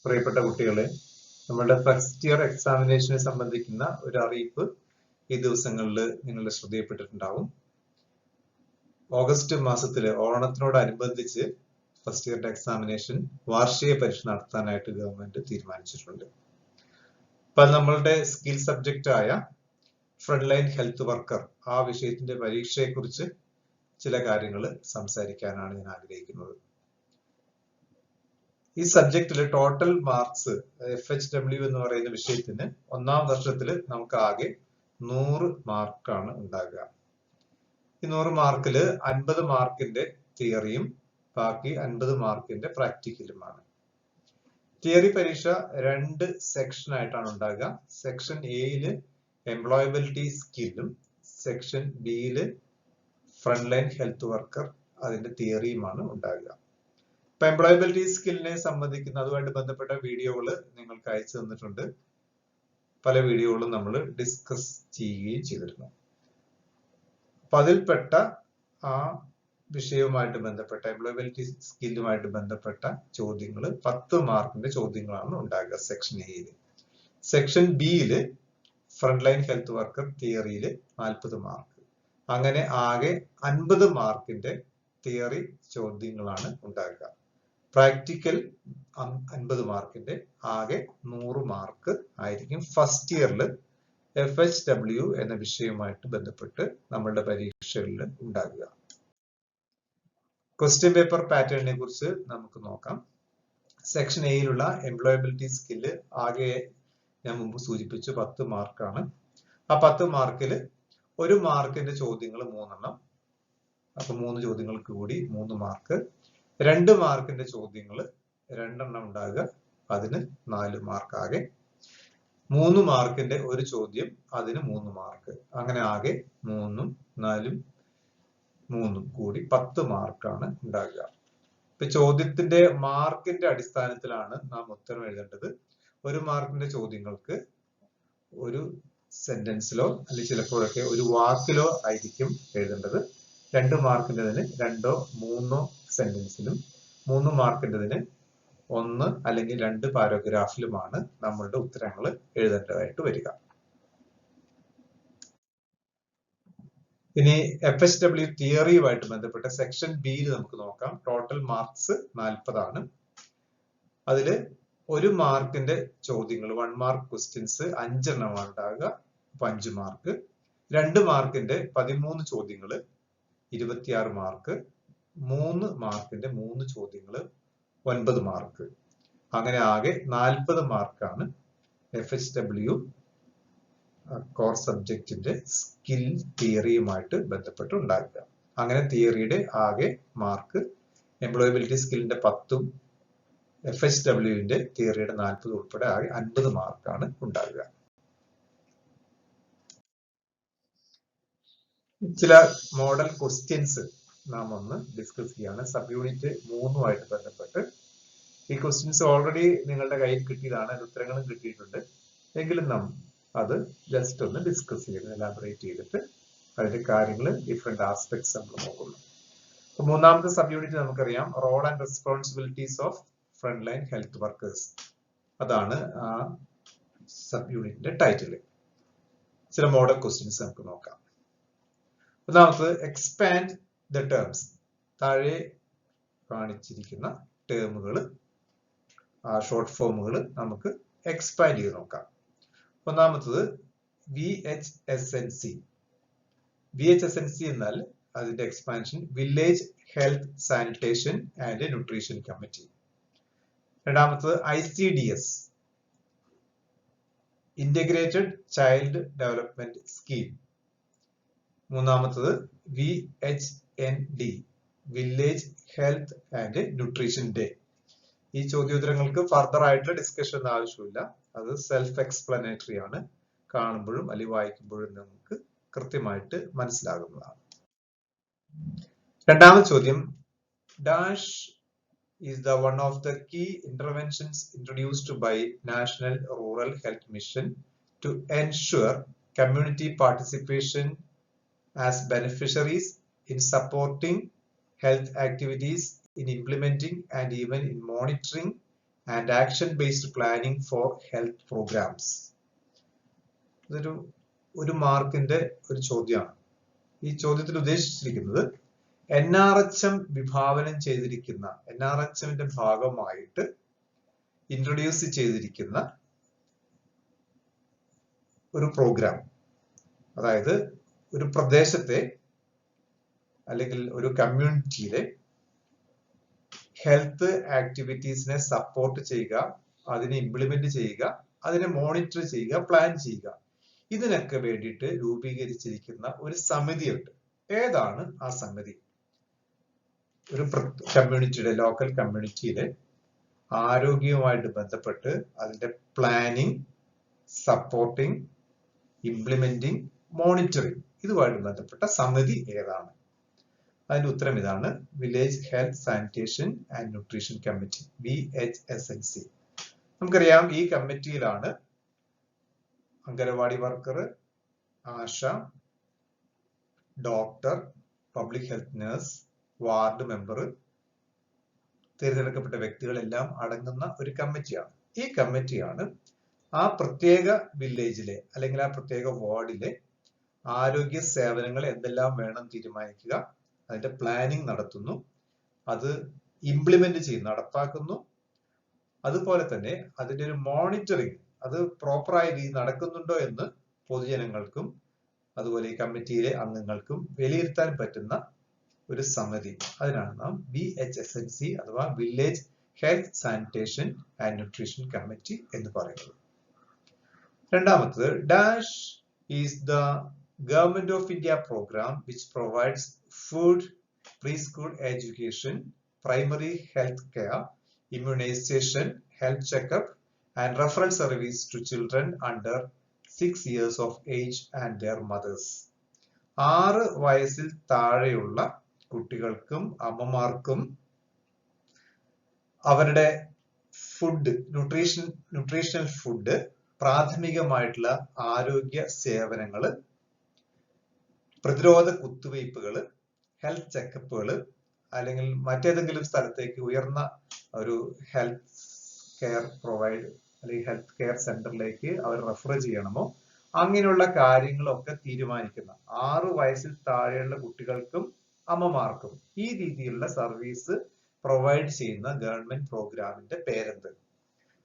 പ്രിയപ്പെട്ട കുട്ടികളെ, നമ്മളുടെ ഫസ്റ്റ് ഇയർ എക്സാമിനേഷനെ സംബന്ധിക്കുന്ന ഒരു അറിയിപ്പ് ഈ ദിവസങ്ങളിൽ നിങ്ങളുടെ ശ്രദ്ധയിൽപ്പെട്ടിട്ടുണ്ടാവും. ഓഗസ്റ്റ് മാസത്തില് ഓണത്തിനോടനുബന്ധിച്ച് ഫസ്റ്റ് ഇയറിന്റെ എക്സാമിനേഷൻ വാർഷിക പരീക്ഷ നടത്താനായിട്ട് ഗവൺമെന്റ് തീരുമാനിച്ചിട്ടുണ്ട്. അപ്പൊ നമ്മളുടെ സ്കിൽ സബ്ജക്റ്റ് ആയ ഫ്രണ്ട് ലൈൻ ഹെൽത്ത് വർക്കർ ആ വിഷയത്തിന്റെ പരീക്ഷയെ കുറിച്ച് ചില കാര്യങ്ങൾ സംസാരിക്കാനാണ് ഞാൻ ആഗ്രഹിക്കുന്നത്. ഈ സബ്ജക്റ്റിൽ ടോട്ടൽ മാർക്സ് FHW എന്ന് പറയുന്ന വിഷയത്തിന് ഒന്നാം വർഷത്തിൽ നമുക്ക് ആകെ 100 മാർക്കാണ് ഉണ്ടാകുക. ഈ 100 മാർക്കിൽ 50 മാർക്കിന്റെ തിയറിയും ബാക്കി 50 മാർക്കിന്റെ പ്രാക്ടിക്കലുമാണ്. തിയറി പരീക്ഷ 2 സെക്ഷൻ ആയിട്ടാണ് ഉണ്ടാകുക. സെക്ഷൻ എയില് എംപ്ലോയബിലിറ്റി സ്കില്ലും സെക്ഷൻ ബിയില് ഫ്രണ്ട് ലൈൻ ഹെൽത്ത് വർക്കർ അതിന്റെ തിയറിയുമാണ് ഉണ്ടാകുക. ഇപ്പൊ എംപ്ലോയബിലിറ്റി സ്കില്ലിനെ സംബന്ധിക്കുന്ന അതുമായിട്ട് ബന്ധപ്പെട്ട വീഡിയോകൾ നിങ്ങൾക്ക് അയച്ചു തന്നിട്ടുണ്ട്. പല വീഡിയോകളും നമ്മൾ ഡിസ്കസ് ചെയ്യുകയും ചെയ്തിരുന്നു. അപ്പൊ അതിൽപ്പെട്ട ആ വിഷയവുമായിട്ട് ബന്ധപ്പെട്ട എംപ്ലോയബിലിറ്റി സ്കില്ലുമായിട്ട് ബന്ധപ്പെട്ട ചോദ്യങ്ങൾ 10 മാർക്കിന്റെ ചോദ്യങ്ങളാണ് ഉണ്ടാകുക സെക്ഷൻ എയില്. സെക്ഷൻ ബിയില് ഫ്രണ്ട് ലൈൻ ഹെൽത്ത് വർക്കർ തിയറിയിൽ 40 മാർക്ക്. അങ്ങനെ ആകെ 50 മാർക്കിന്റെ തിയറി ചോദ്യങ്ങളാണ് ഉണ്ടാകുക. പ്രാക്ടിക്കൽ 50 മാർക്കിന്റെ ആകെ 100 മാർക്ക് ആയിരിക്കും ഫസ്റ്റ് ഇയറിൽ FHW എന്ന വിഷയവുമായിട്ട് ബന്ധപ്പെട്ട് നമ്മളുടെ പരീക്ഷകളിൽ ഉണ്ടാകുക. ക്വസ്റ്റ്യൻ പേപ്പർ പാറ്റേണിനെ കുറിച്ച് നമുക്ക് നോക്കാം. സെക്ഷൻ എയിലുള്ള എംപ്ലോയബിലിറ്റി സ്കില്ല് ആകെ ഞാൻ മുമ്പ് സൂചിപ്പിച്ചു 10 മാർക്കാണ്. ആ 10 മാർക്കിൽ 1 മാർക്കിന്റെ ചോദ്യങ്ങൾ 3 എണ്ണം. അപ്പൊ 3 ചോദ്യങ്ങൾക്ക് കൂടി 3 മാർക്ക്. 2 മാർക്കിന്റെ ചോദ്യങ്ങൾ 2 എണ്ണം ഉണ്ടാകുക, അതിന് 4 മാർക്ക് ആകെ. 3 മാർക്കിന്റെ ഒരു ചോദ്യം, അതിന് 3 മാർക്ക്. അങ്ങനെ ആകെ 3ഉം 4ഉം 3ഉം കൂടി 10 മാർക്കാണ് ഉണ്ടാകുക. ഇപ്പൊ ചോദ്യത്തിന്റെ മാർക്കിന്റെ അടിസ്ഥാനത്തിലാണ് നാം ഉത്തരം എഴുതേണ്ടത്. 1 മാർക്കിന്റെ ചോദ്യങ്ങൾക്ക് ഒരു സെന്റൻസിലോ അല്ലെങ്കിൽ ചിലപ്പോഴൊക്കെ ഒരു വാക്കിലോ ആയിരിക്കും എഴുതേണ്ടത്. 2 മാർക്കിൻ്റെതിന് 2ഓ 3ഓ സെന്റൻസിലും, 3 മാർക്കിൻ്റെതിന് 1 അല്ലെങ്കിൽ 2 പാരഗ്രാഫിലുമാണ് നമ്മളുടെ ഉത്തരങ്ങൾ എഴുതേണ്ടതായിട്ട് വരിക. ഇനി FHW തിയറിയുമായിട്ട് ബന്ധപ്പെട്ട സെക്ഷൻ ബിയിൽ നമുക്ക് നോക്കാം. ടോട്ടൽ മാർക്സ് 40 ആണ്. അതില് 1 മാർക്കിന്റെ ചോദ്യങ്ങൾ 1 മാർക്ക് ക്വസ്റ്റ്യൻസ് 5 എണ്ണമാണ് ഉണ്ടാകുക, 5 മാർക്ക്. 2 മാർക്കിന്റെ 13 ചോദ്യങ്ങൾ 26 മാർക്ക്. 3 മാർക്കിന്റെ 3 ചോദ്യങ്ങൾ 9 മാർക്ക്. അങ്ങനെ ആകെ 40 മാർക്കാണ് FHW കോർ സബ്ജക്റ്റിന്റെ സ്കിൽ തിയറിയുമായിട്ട് ബന്ധപ്പെട്ട് ഉണ്ടാകുക. അങ്ങനെ തിയറിയുടെ ആകെ മാർക്ക് എംപ്ലോയബിലിറ്റി സ്കില്ലിന്റെ 10ഉം FHWന്റെ തിയറിയുടെ 40 ഉൾപ്പെടെ ആകെ 50 മാർക്കാണ് ഉണ്ടാകുക. ചില മോഡൽ ക്വസ്റ്റ്യൻസ് നാം ഒന്ന് ഡിസ്കസ് ചെയ്യാണ് സബ് യൂണിറ്റ് 3ഉമായിട്ട് ബന്ധപ്പെട്ട്. ഈ ക്വസ്റ്റ്യൻസ് ഓൾറെഡി നിങ്ങളുടെ കയ്യിൽ കിട്ടിയതാണ്, ഉത്തരങ്ങളും കിട്ടിയിട്ടുണ്ട്. എങ്കിലും നാം അത് ജസ്റ്റ് ഒന്ന് ഡിസ്കസ് ചെയ്ത് എലാബറേറ്റ് ചെയ്തിട്ട് അതിന്റെ കാര്യങ്ങൾ ഡിഫറെന്റ് ആസ്പെക്ട്സ് നമ്മൾ നോക്കുന്നു. അപ്പൊ 3ാമത്തെ സബ് യൂണിറ്റ് നമുക്കറിയാം role and responsibilities of front line health workers. അതാണ് ആ സബ് യൂണിറ്റിന്റെ ടൈറ്റിൽ. ചില മോഡൽ ക്വസ്റ്റ്യൻസ് നമുക്ക് നോക്കാം. ഒന്നാമത് എക്സ്പാൻഡ് ദ ടേംസ്. താഴെ കാണിച്ചിരിക്കുന്ന ടേമുകൾ, ആ ഷോർട്ട് ഫോമുകൾ നമുക്ക് എക്സ്പാൻഡ് ചെയ്ത് നോക്കാം. ഒന്നാമത്തത് VHSNC. VHSNC എന്നാൽ അതിന്റെ expansion village health sanitation and nutrition committee. രണ്ടാമത്തത് ICDS, integrated child development scheme. മൂന്നാമത്തത് VHND, village health and nutrition day. ഈ ചോദ്യോത്തരങ്ങൾക്ക് ഫർദർ ആയിട്ടുള്ള ഡിസ്കഷൻ ഒന്നും ആവശ്യമില്ല, അത് സെൽഫ് എക്സ്പ്ലനേറ്ററി ആണ്. കാണുമ്പോഴും അല്ലെങ്കിൽ വായിക്കുമ്പോഴും നമുക്ക് കൃത്യമായിട്ട് മനസ്സിലാകുന്നതാണ്. രണ്ടാമത്തെ ചോദ്യം, dash is the one of the key interventions introduced by National Rural Health Mission to ensure community participation as beneficiaries in supporting health activities, in implementing and even in monitoring and action based planning for health programs. ഒരു മാർക്കിന്റെ ഒരു ചോദ്യമാണ്. ഈ ചോദ്യത്തിൽ ഉദ്ദേശിച്ചിരിക്കുന്നത് NRHM വിഭാവനം ചെയ്തിരിക്കുന്ന, NRHMന്റെ ഭാഗമായിട്ട് ഇൻട്രൊഡ്യൂസ് ചെയ്തിരിക്കുന്ന ഒരു പ്രോഗ്രാം, അതായത് ഒരു പ്രദേശത്തെ അല്ലെങ്കിൽ ഒരു കമ്മ്യൂണിറ്റിയിലെ ഹെൽത്ത് ആക്ടിവിറ്റീസിനെ സപ്പോർട്ട് ചെയ്യുക, അതിനെ ഇംപ്ലിമെന്റ് ചെയ്യുക, അതിനെ മോണിറ്റർ ചെയ്യുക, പ്ലാൻ ചെയ്യുക, ഇതിനൊക്കെ വേണ്ടിയിട്ട് രൂപീകരിച്ചിരിക്കുന്ന ഒരു സമിതിയുണ്ട്. ഏതാണ് ആ സമിതി? ഒരു കമ്മ്യൂണിറ്റിയുടെ, ലോക്കൽ കമ്മ്യൂണിറ്റിയിലെ ആരോഗ്യവുമായിട്ട് ബന്ധപ്പെട്ട് അതിന്റെ പ്ലാനിങ്, സപ്പോർട്ടിങ്, ഇംപ്ലിമെന്റിങ്, മോണിറ്ററിങ്, ഇതുമായിട്ട് ബന്ധപ്പെട്ട സമിതി ഏതാണ്? അതിന്റെ ഉത്തരം ഇതാണ്: village health sanitation and nutrition committee, VHSNC. നമുക്കറിയാം, ഈ കമ്മിറ്റിയിലാണ് anganwadi worker, ASHA, doctor, public health nurse, ward member, തിരഞ്ഞെടുക്കപ്പെട്ട വ്യക്തികളെല്ലാം അടങ്ങുന്ന ഒരു കമ്മിറ്റിയാണ്. ഈ കമ്മിറ്റിയാണ് ആ പ്രത്യേക വില്ലേജിലെ അല്ലെങ്കിൽ ആ പ്രത്യേക വാർഡിലെ ആരോഗ്യ സേവനങ്ങൾ എന്തെല്ലാം വേണം തീരുമാനിക്കുക, അതിന്റെ പ്ലാനിങ് നടത്തുന്നു, അത് ഇംപ്ലിമെന്റ് ചെയ്ത് നടപ്പാക്കുന്നു, അതുപോലെ തന്നെ അതിന്റെ ഒരു മോണിറ്ററിങ്, അത് പ്രോപ്പറായ രീതി നടക്കുന്നുണ്ടോ എന്ന് പൊതുജനങ്ങൾക്കും അതുപോലെ ഈ കമ്മിറ്റിയിലെ അംഗങ്ങൾക്കും വിലയിരുത്താൻ പറ്റുന്ന ഒരു സമിതി. അതിനാണ് നാം VHSNC അഥവാ village health sanitation and nutrition committee എന്ന് പറയുന്നത്. രണ്ടാമത്തത്, dash is the government of India program which provides food, preschool education, primary health care, immunization, health checkup, and referral service to children under 6 years of age and their mothers. 6 വയസ്സിൽ താഴെയുള്ള കുട്ടികൾക്കും അമ്മമാർക്കും അവരുടെ food, nutritional food, പ്രാഥമികമായിട്ടുള്ള ആരോഗ്യ സേവനങ്ങൾ, പ്രതിരോധ കുത്തിവയ്പ്പുകൾ, health ചെക്കപ്പുകൾ, അല്ലെങ്കിൽ മറ്റേതെങ്കിലും സ്ഥലത്തേക്ക് ഉയർന്ന ഒരു ഹെൽത്ത് കെയർ പ്രൊവൈഡ് അല്ലെങ്കിൽ ഹെൽത്ത് കെയർ സെന്ററിലേക്ക് അവർ റെഫർ ചെയ്യണമോ, അങ്ങനെയുള്ള കാര്യങ്ങളൊക്കെ തീരുമാനിക്കുന്ന 6 വയസ്സിൽ താഴെയുള്ള കുട്ടികൾക്കും അമ്മമാർക്കും ഈ രീതിയിലുള്ള സർവീസ് പ്രൊവൈഡ് ചെയ്യുന്ന ഗവൺമെന്റ് പ്രോഗ്രാമിന്റെ പേരെന്ത്?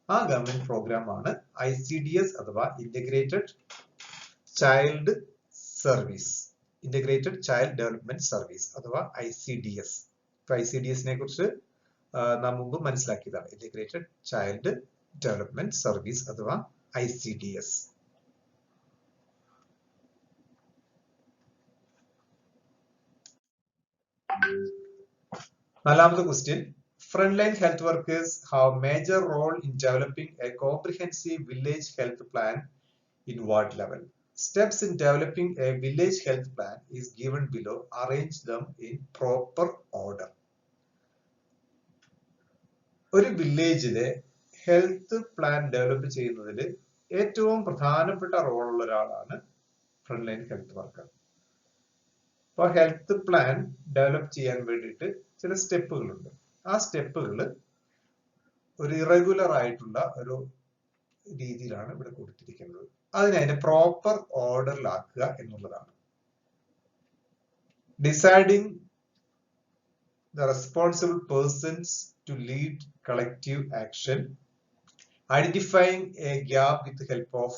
ആ ഗവൺമെന്റ് പ്രോഗ്രാമാണ് ICDS അഥവാ integrated child service, integrated child development service അഥവാ ICDS. ICDSനെ കുറിച്ച് നാം മുമ്പ് മനസ്സിലാക്കിയതാണ്. ഇന്റഗ്രേറ്റഡ് ചൈൽഡ് ഡെവലപ്മെന്റ് സർവീസ് അഥവാ ICDS. നാലാമത്തെ question, frontline health workers have major role in developing a comprehensive village health plan in what level? Steps in developing a village health plan is given below. Arrange them in proper order. ഒരു വില്ലേജിലെ health plan develop ചെയ്യുന്നതിൽ ഏറ്റവും പ്രധാനപ്പെട്ട റോളുള്ള ഒരാളാണ് frontline health worker. അപ്പോൾ health plan develop ചെയ്യാൻ വേണ്ടിയിട്ട് ചില സ്റ്റെപ്പുകളുണ്ട്. ആ സ്റ്റെപ്പുകൾ ഒരു ഇറഗുലർ ആയിട്ടുള്ള ഒരു രീതിയിലാണ് ഇവിടെ കൊടുത്തിരിക്കുന്നത്. അതിനെ അതിന്റെ പ്രോപ്പർ ഓർഡറിലാക്കുക എന്നുള്ളതാണ്. Deciding the responsible persons to lead collective action, identifying a gap with the help of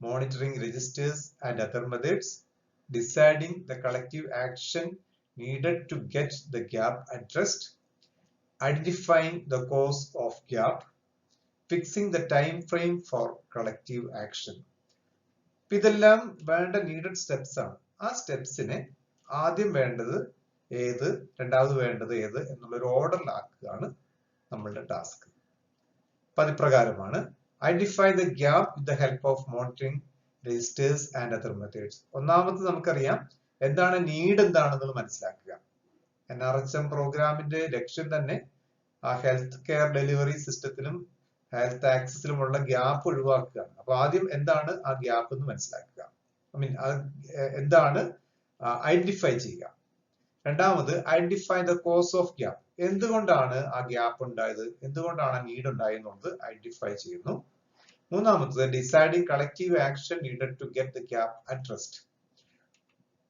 monitoring registers and other methods, deciding the collective action needed to get the gap addressed, identifying the cause of gap, fixing the time frame for collective action. ഇതെല്ലാം വേണ്ട needed steps ആണ്. ആ സ്റ്റെപ്സിനെ ആദ്യം വേണ്ടത് ഏത്, രണ്ടാമത് വേണ്ടത് ഏത് എന്നുള്ള ഒരു ഓർഡറിലാക്കുകയാണ് നമ്മളുടെ ടാസ്ക്. അപ്പൊ അതിപ്രകാരമാണ് identify the gap with the help of monitoring registers and other methods. ഒന്നാമത് നമുക്കറിയാം എന്താണ് നീഡ്, എന്താണെന്നുള്ളത് മനസ്സിലാക്കുക. NRHM പ്രോഗ്രാമിന്റെ ലക്ഷ്യം തന്നെ ആ ഹെൽത്ത് കെയർ ഡെലിവറി സിസ്റ്റത്തിലും ഹെൽത്ത് ആക്സസിലുമുള്ള ഗ്യാപ്പ് ഒഴിവാക്കുകയാണ്. അപ്പൊ ആദ്യം എന്താണ് ആ ഗ്യാപ്പ് എന്ന് മനസ്സിലാക്കുക, എന്താണ് ഐഡന്റിഫൈ ചെയ്യുക. രണ്ടാമത് identify the cause of gap. എന്തുകൊണ്ടാണ് ആ ഗ്യാപ്പ് ഉണ്ടായത്, എന്തുകൊണ്ടാണ് ആ നീഡ് ഉണ്ടായെന്നുള്ളത് ഐഡന്റിഫൈ ചെയ്യുന്നു. മൂന്നാമത്തത് deciding collective action needed to get the gap addressed.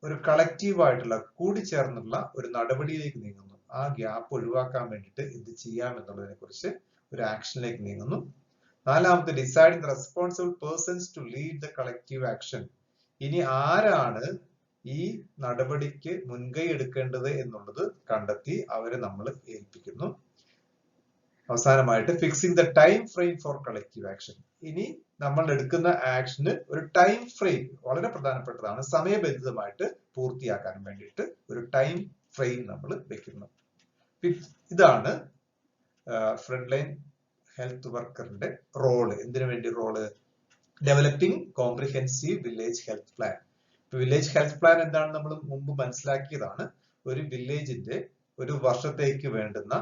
ഒരു കളക്റ്റീവ് ആയിട്ടുള്ള കൂടിച്ചേർന്നുള്ള ഒരു നടപടിയിലേക്ക് നീങ്ങുന്നു. ആ ഗ്യാപ്പ് ഒഴിവാക്കാൻ വേണ്ടിയിട്ട് എന്ത് ചെയ്യാം എന്നുള്ളതിനെ കുറിച്ച് ഒരു ആക്ഷനിലേക്ക് നീങ്ങുന്നു. നാലാമത്തെ deciding the responsible persons to lead the collective action. ഇനി ആരാണ് ഈ നടപടിക്ക് മുൻകൈ എടുക്കേണ്ടത് എന്നുള്ളത് കണ്ടെത്തി അവരെ നമ്മൾ ഏൽപ്പിക്കുന്നു. അവസാനമായിട്ട് fixing the time frame for collective action. ഇനി നമ്മൾ എടുക്കുന്ന ആക്ഷന് ഒരു ടൈം ഫ്രെയിം വളരെ പ്രധാനപ്പെട്ടതാണ്. സമയബന്ധിതമായിട്ട് പൂർത്തിയാക്കാൻ വേണ്ടിയിട്ട് ഒരു ടൈം ഫ്രെയിം നമ്മൾ വെക്കുന്നു. ഇതാണ് ഫ്രണ്ട് ലൈൻ ഹെൽത്ത് വർക്കറിന്റെ റോള്. എന്തിനു വേണ്ടി role? Developing comprehensive village health plan. Village health plan എന്താണെന്ന് നമ്മൾ മുമ്പ് മനസ്സിലാക്കിയതാണ്. ഒരു വില്ലേജിന്റെ ഒരു വർഷത്തേക്ക് വേണ്ടുന്ന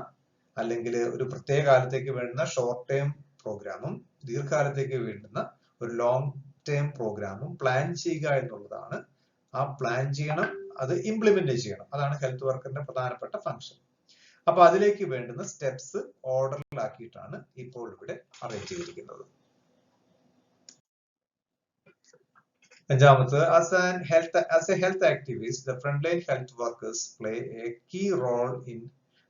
അല്ലെങ്കിൽ ഒരു പ്രത്യേക കാലത്തേക്ക് വേണ്ടുന്ന ഷോർട്ട് ടേം പ്രോഗ്രാമും ദീർഘകാലത്തേക്ക് വേണ്ടുന്ന ഒരു ലോങ് ടേം പ്രോഗ്രാമും പ്ലാൻ ചെയ്യുക എന്നുള്ളതാണ്. ആ പ്ലാൻ ചെയ്യണം, അത് ഇംപ്ലിമെന്റ് ചെയ്യണം. അതാണ് ഹെൽത്ത് വർക്കറിന്റെ പ്രധാനപ്പെട്ട ഫംഗ്ഷൻ. അപ്പൊ അതിലേക്ക് വേണ്ടുന്ന സ്റ്റെപ്സ് ഓർഡറിലാക്കിയിട്ടാണ് ഇപ്പോൾ ഇവിടെ അറേഞ്ച് ചെയ്തിരിക്കുന്നത്. അഞ്ചാമത് as a health activist, the frontline health workers play a key role in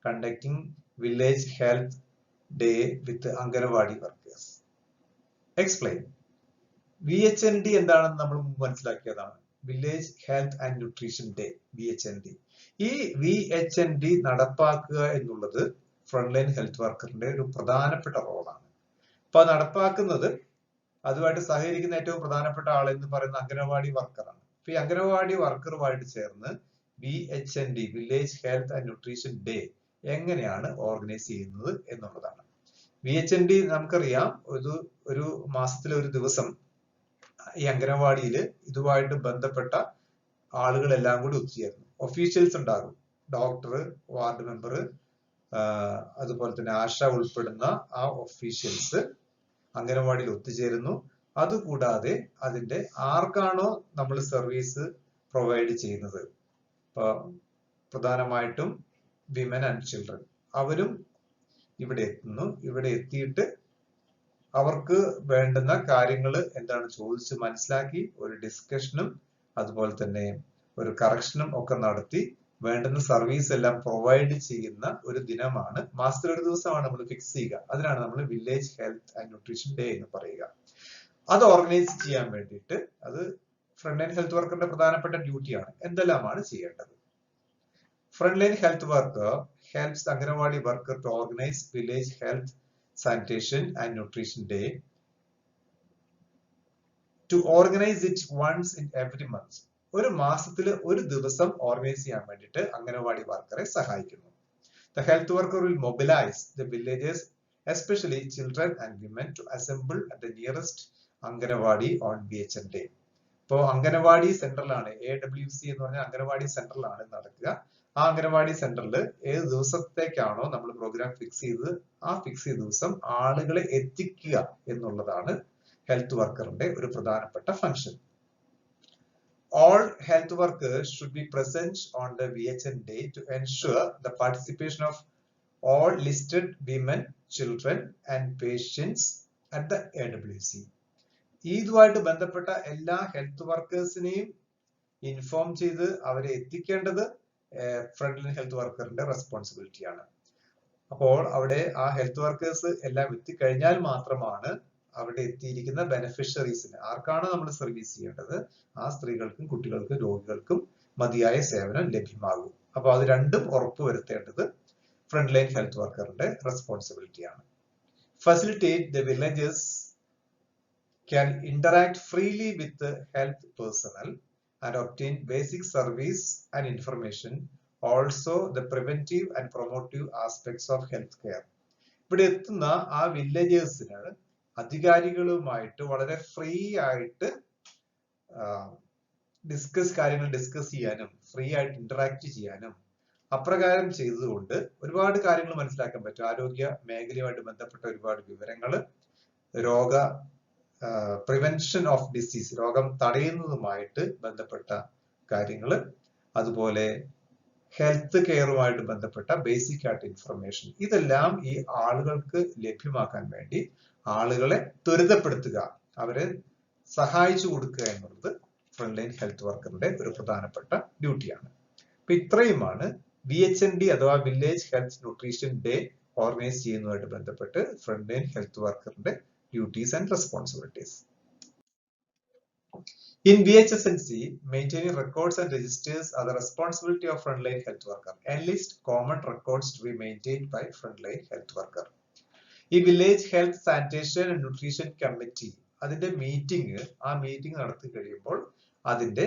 conducting village health day with Anganwadi workers. Explain. VHND എന്താണെന്ന് നമ്മൾ മനസ്സിലാക്കിയതാണ്. Village health and nutrition day, VHND. ഈ VHND നടപ്പാക്കുക എന്നുള്ളത് ഫ്രണ്ട് ലൈൻ ഹെൽത്ത് വർക്കറിന്റെ ഒരു പ്രധാനപ്പെട്ട റോളാണ്. അപ്പൊ നടപ്പാക്കുന്നത്, അതുമായിട്ട് സഹകരിക്കുന്ന ഏറ്റവും പ്രധാനപ്പെട്ട ആൾ എന്ന് പറയുന്ന അംഗനവാടി വർക്കറാണ്. അപ്പൊ ഈ അംഗനവാടി വർക്കറുമായിട്ട് ചേർന്ന് VHND, village health and nutrition day എങ്ങനെയാണ് ഓർഗനൈസ് ചെയ്യുന്നത് എന്നുള്ളതാണ്. VHND നമുക്കറിയാം, ഒരു മാസത്തിലെ ഒരു ദിവസം ഈ അംഗനവാടിയിൽ ഇതുമായിട്ട് ബന്ധപ്പെട്ട ആളുകളെല്ലാം കൂടി ഒത്തുചേരുന്നു. ഒഫീഷ്യൽസ് ഉണ്ടാകും, ഡോക്ടർ, വാർഡ് മെമ്പർ, അതുപോലെ തന്നെ ആശ ഉൾപ്പെടുന്ന ആ ഒഫീഷ്യൽസ് അംഗനവാടിയിൽ ഒത്തുചേരുന്നു. അതുകൂടാതെ അതിന്റെ ആർക്കാണോ നമ്മൾ സർവീസ് പ്രൊവൈഡ് ചെയ്യുന്നത്, ഇപ്പൊ പ്രധാനമായിട്ടും വിമൻ ആൻഡ് ചിൽഡ്രൻ, അവരും ഇവിടെ എത്തുന്നു. ഇവിടെ എത്തിയിട്ട് അവർക്ക് വേണ്ടുന്ന കാര്യങ്ങൾ എന്താണ് ചോദിച്ച് മനസ്സിലാക്കി ഒരു ഡിസ്കഷനും അതുപോലെ തന്നെ ഒരു കറക്ഷനും ഒക്കെ നടത്തി വേണ്ടുന്ന സർവീസ് എല്ലാം പ്രൊവൈഡ് ചെയ്യുന്ന ഒരു ദിനമാണ്, മാസത്തിൽ ഒരു ദിവസമാണ് നമ്മൾ ഫിക്സ് ചെയ്യുക. അതിനാണ് നമ്മൾ village health and nutrition day എന്ന് പറയുക. അത് ഓർഗനൈസ് ചെയ്യാൻ വേണ്ടിയിട്ട് അത് ഫ്രണ്ട് ലൈൻ ഹെൽത്ത് വർക്കറിന്റെ പ്രധാനപ്പെട്ട ഡ്യൂട്ടിയാണ്. എന്തെല്ലാമാണ് ചെയ്യേണ്ടത്? Front line health worker helps the Anganwadi worker to organize village health, sanitation and nutrition day. To organize it once in every month. ഒരു മാസത്തിൽ ഒരു ദിവസം ഓർഗനൈസ് ചെയ്യാൻ വേണ്ടിയിട്ട് അംഗനവാടി വർക്കറെ സഹായിക്കുന്നു. The health worker will mobilize the villagers, especially children and women, to assemble at the nearest Anganwadi on VHN day. ഇപ്പോൾ anganwadi സെന്ററിലാണ്, AWC എന്ന് പറഞ്ഞ അംഗനവാടി സെന്ററിലാണ് നടക്കുക. ആ അംഗനവാടി സെന്ററിൽ ഏത് ദിവസത്തേക്കാണോ നമ്മൾ പ്രോഗ്രാം ഫിക്സ് ചെയ്തത്, ആ ഫിക്സ് ചെയ്ത ദിവസം ആളുകളെ എത്തിക്കുക എന്നുള്ളതാണ് ഹെൽത്ത് വർക്കറിന്റെ ഒരു പ്രധാനപ്പെട്ട function. All health workers should be present on the VHN day to ensure the participation of all listed women, children and patients at the AWC. ഇതുമായിട്ട് ബന്ധപ്പെട്ട എല്ലാ ഹെൽത്ത് വർക്കേഴ്സിനെയും ഇൻഫോം ചെയ്ത് അവരെ എത്തിക്കേണ്ടത് ഫ്രണ്ട് ലൈൻ ഹെൽത്ത് വർക്കറിന്റെ റെസ്പോൺസിബിലിറ്റിയാണ്. അപ്പോൾ അവിടെ ആ ഹെൽത്ത് വർക്കേഴ്സ് എല്ലാം എത്തിക്കഴിഞ്ഞാൽ മാത്രമാണ് അവിടെ എത്തിയിരിക്കുന്ന ബെനിഫിഷ്യറീസിന്, ആർക്കാണ് നമ്മൾ സർവീസ് ചെയ്യേണ്ടത്, ആ സ്ത്രീകൾക്കും കുട്ടികൾക്കും രോഗികൾക്കും മതിയായ സേവനം ലഭ്യമാകും. അപ്പൊ അത് രണ്ടും ഉറപ്പുവരുത്തേണ്ടത് ഫ്രണ്ട് ലൈൻ ഹെൽത്ത് വർക്കറിന്റെ റെസ്പോൺസിബിലിറ്റിയാണ്. Facilitate the villages can interact freely with the health personnel and obtain basic service and information, also the preventive and promotive aspects of healthcare. ഇവിടെ എത്തുന്ന ആ വില്ലേജേഴ്സിന് അധികാരികളുമായിട്ട് വളരെ ഫ്രീ ആയിട്ട് കാര്യങ്ങൾ ഡിസ്കസ് ചെയ്യാനും ഫ്രീ ആയിട്ട് ഇന്ററാക്ട് ചെയ്യാനും അപ്രകാരം ചെയ്തതുകൊണ്ട് ഒരുപാട് കാര്യങ്ങൾ മനസ്സിലാക്കാൻ പറ്റും. ആരോഗ്യ മേഖലയുമായിട്ട് ബന്ധപ്പെട്ട ഒരുപാട് വിവരങ്ങൾ, പ്രിവെൻഷൻ ഓഫ് ഡിസീസ്, രോഗം തടയുന്നതുമായിട്ട് ബന്ധപ്പെട്ട കാര്യങ്ങൾ, അതുപോലെ ഹെൽത്ത് കെയറുമായിട്ട് ബന്ധപ്പെട്ട ബേസിക് ആയിട്ട് ഇൻഫർമേഷൻ, ഇതെല്ലാം ഈ ആളുകൾക്ക് ലഭ്യമാക്കാൻ വേണ്ടി ആളുകളെ ത്വരിതപ്പെടുത്തുക, അവരെ സഹായിച്ചു കൊടുക്കുക എന്നുള്ളത് ഫ്രണ്ട് ലൈൻ ഹെൽത്ത് വർക്കറിന്റെ ഒരു പ്രധാനപ്പെട്ട ഡ്യൂട്ടിയാണ്. അപ്പൊ ഇത്രയുമാണ് VHND അഥവാ village health nutrition day organise ചെയ്യുന്നതുമായിട്ട് ബന്ധപ്പെട്ട് ഫ്രണ്ട് ലൈൻ ഹെൽത്ത് വർക്കറിന്റെ duties and responsibilities. In VHSNC, maintaining records and registers are the responsibility of frontline health worker. Enlist common records to be maintained by frontline health worker. ഈ village health sanitation and nutrition committee അതിന്റെ meeting നടത്തി കഴിയുമ്പോൾ അതിന്റെ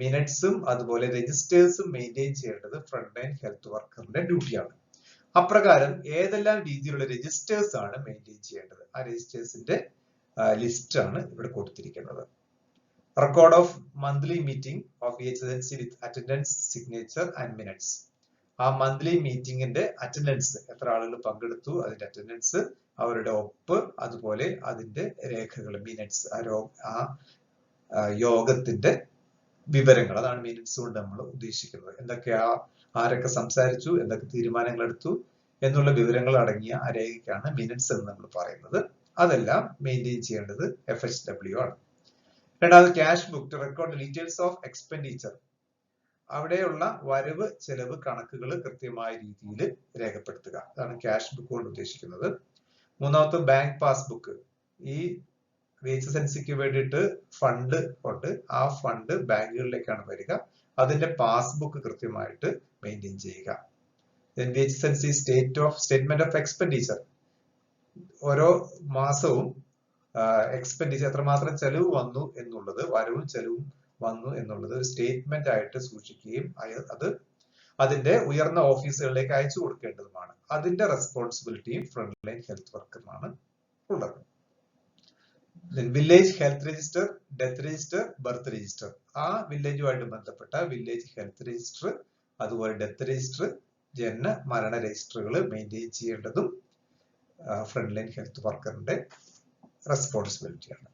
മിനിറ്റ്സും അതുപോലെ രജിസ്റ്റേഴ്സും maintain ചെയ്യേണ്ടത് front line health വർക്കറിന്റെ ഡ്യൂട്ടിയാണ്. അപ്രകാരം ഏതെല്ലാം രീതിയിലുള്ള രജിസ്റ്റേഴ്സ് ആണ് മെയിൻറ്റെയിൻ ചെയ്യേണ്ടത്, ആ രജിസ്റ്റേഴ്സിന്റെ ലിസ്റ്റ് ആണ് ഇവിടെ കൊടുത്തിരിക്കുന്നത്. Record of monthly meeting of VHSNC with attendance, signature and minutes. ആ മന്ത്ലി മീറ്റിംഗിന്റെ അറ്റൻഡൻസ്, എത്ര ആളുകൾ പങ്കെടുത്തു, അതിന്റെ അറ്റൻഡൻസ്, അവരുടെ ഒപ്പ്, അതുപോലെ അതിന്റെ രേഖകൾ, മിനിറ്റ്സ്, ആ യോഗത്തിന്റെ വിവരങ്ങൾ, അതാണ് മിനിറ്റ്സ് കൊണ്ട് നമ്മൾ ഉദ്ദേശിക്കുന്നത്. എന്തൊക്കെയാ, ആരൊക്കെ സംസാരിച്ചു, എന്തൊക്കെ തീരുമാനങ്ങൾ എടുത്തു എന്നുള്ള വിവരങ്ങൾ അടങ്ങിയ ആ രേഖയ്ക്കാണ് മിനിറ്റ്സ് എന്ന് നമ്മൾ പറയുന്നത്. അതെല്ലാം മെയിൻറ്റെയിൻ ചെയ്യേണ്ടത് FHW ആണ്. രണ്ടാമത് cash book, to record details of expenditure, അവിടെയുള്ള വരവ് ചെലവ് കണക്കുകൾ കൃത്യമായ രീതിയിൽ രേഖപ്പെടുത്തുക, അതാണ് ക്യാഷ് ബുക്ക് കൊണ്ട് ഉദ്ദേശിക്കുന്നത്. മൂന്നാമത്തെ ബാങ്ക് പാസ്ബുക്ക്, ഈ VHSNCക്ക് വേണ്ടിയിട്ട് ഫണ്ട് ഉണ്ട്, ആ ഫണ്ട് ബാങ്കുകളിലേക്കാണ് വരിക, അതിന്റെ പാസ്ബുക്ക് കൃത്യമായിട്ട് മെയിൻറ്റെയിൻ ചെയ്യുക. VHSNC സ്റ്റേറ്റ്മെന്റ് ഓഫ് എക്സ്പെൻഡിച്ചർ, ഓരോ മാസവും എക്സ്പെൻഡിച്ചർ എത്രമാത്രം ചെലവ് വന്നു എന്നുള്ളത്, വരവും ചെലവും വന്നു എന്നുള്ളത് ഒരു സ്റ്റേറ്റ്മെന്റ് ആയിട്ട് സൂക്ഷിക്കുകയും അത് അതിന്റെ ഉയർന്ന ഓഫീസുകളിലേക്ക് അയച്ചു കൊടുക്കേണ്ടതുമാണ്. അതിന്റെ റെസ്പോൺസിബിലിറ്റിയും ഫ്രണ്ട് ലൈൻ ഹെൽത്ത് വർക്കറിനാണ് ഉള്ളത്. Village health register, death register, birth register, ആ വില്ലേജുമായിട്ട് ബന്ധപ്പെട്ട വില്ലേജ് ഹെൽത്ത് രജിസ്റ്റർ, അതുപോലെ ഡെത്ത് രജിസ്റ്റർ, ജനന മരണ രജിസ്റ്ററുകൾ മെയിൻറ്റെയിൻ ചെയ്യേണ്ടതും ഫ്രണ്ട് ലൈൻ ഹെൽത്ത് വർക്കറിന്റെ റെസ്പോൺസിബിലിറ്റിയാണ്.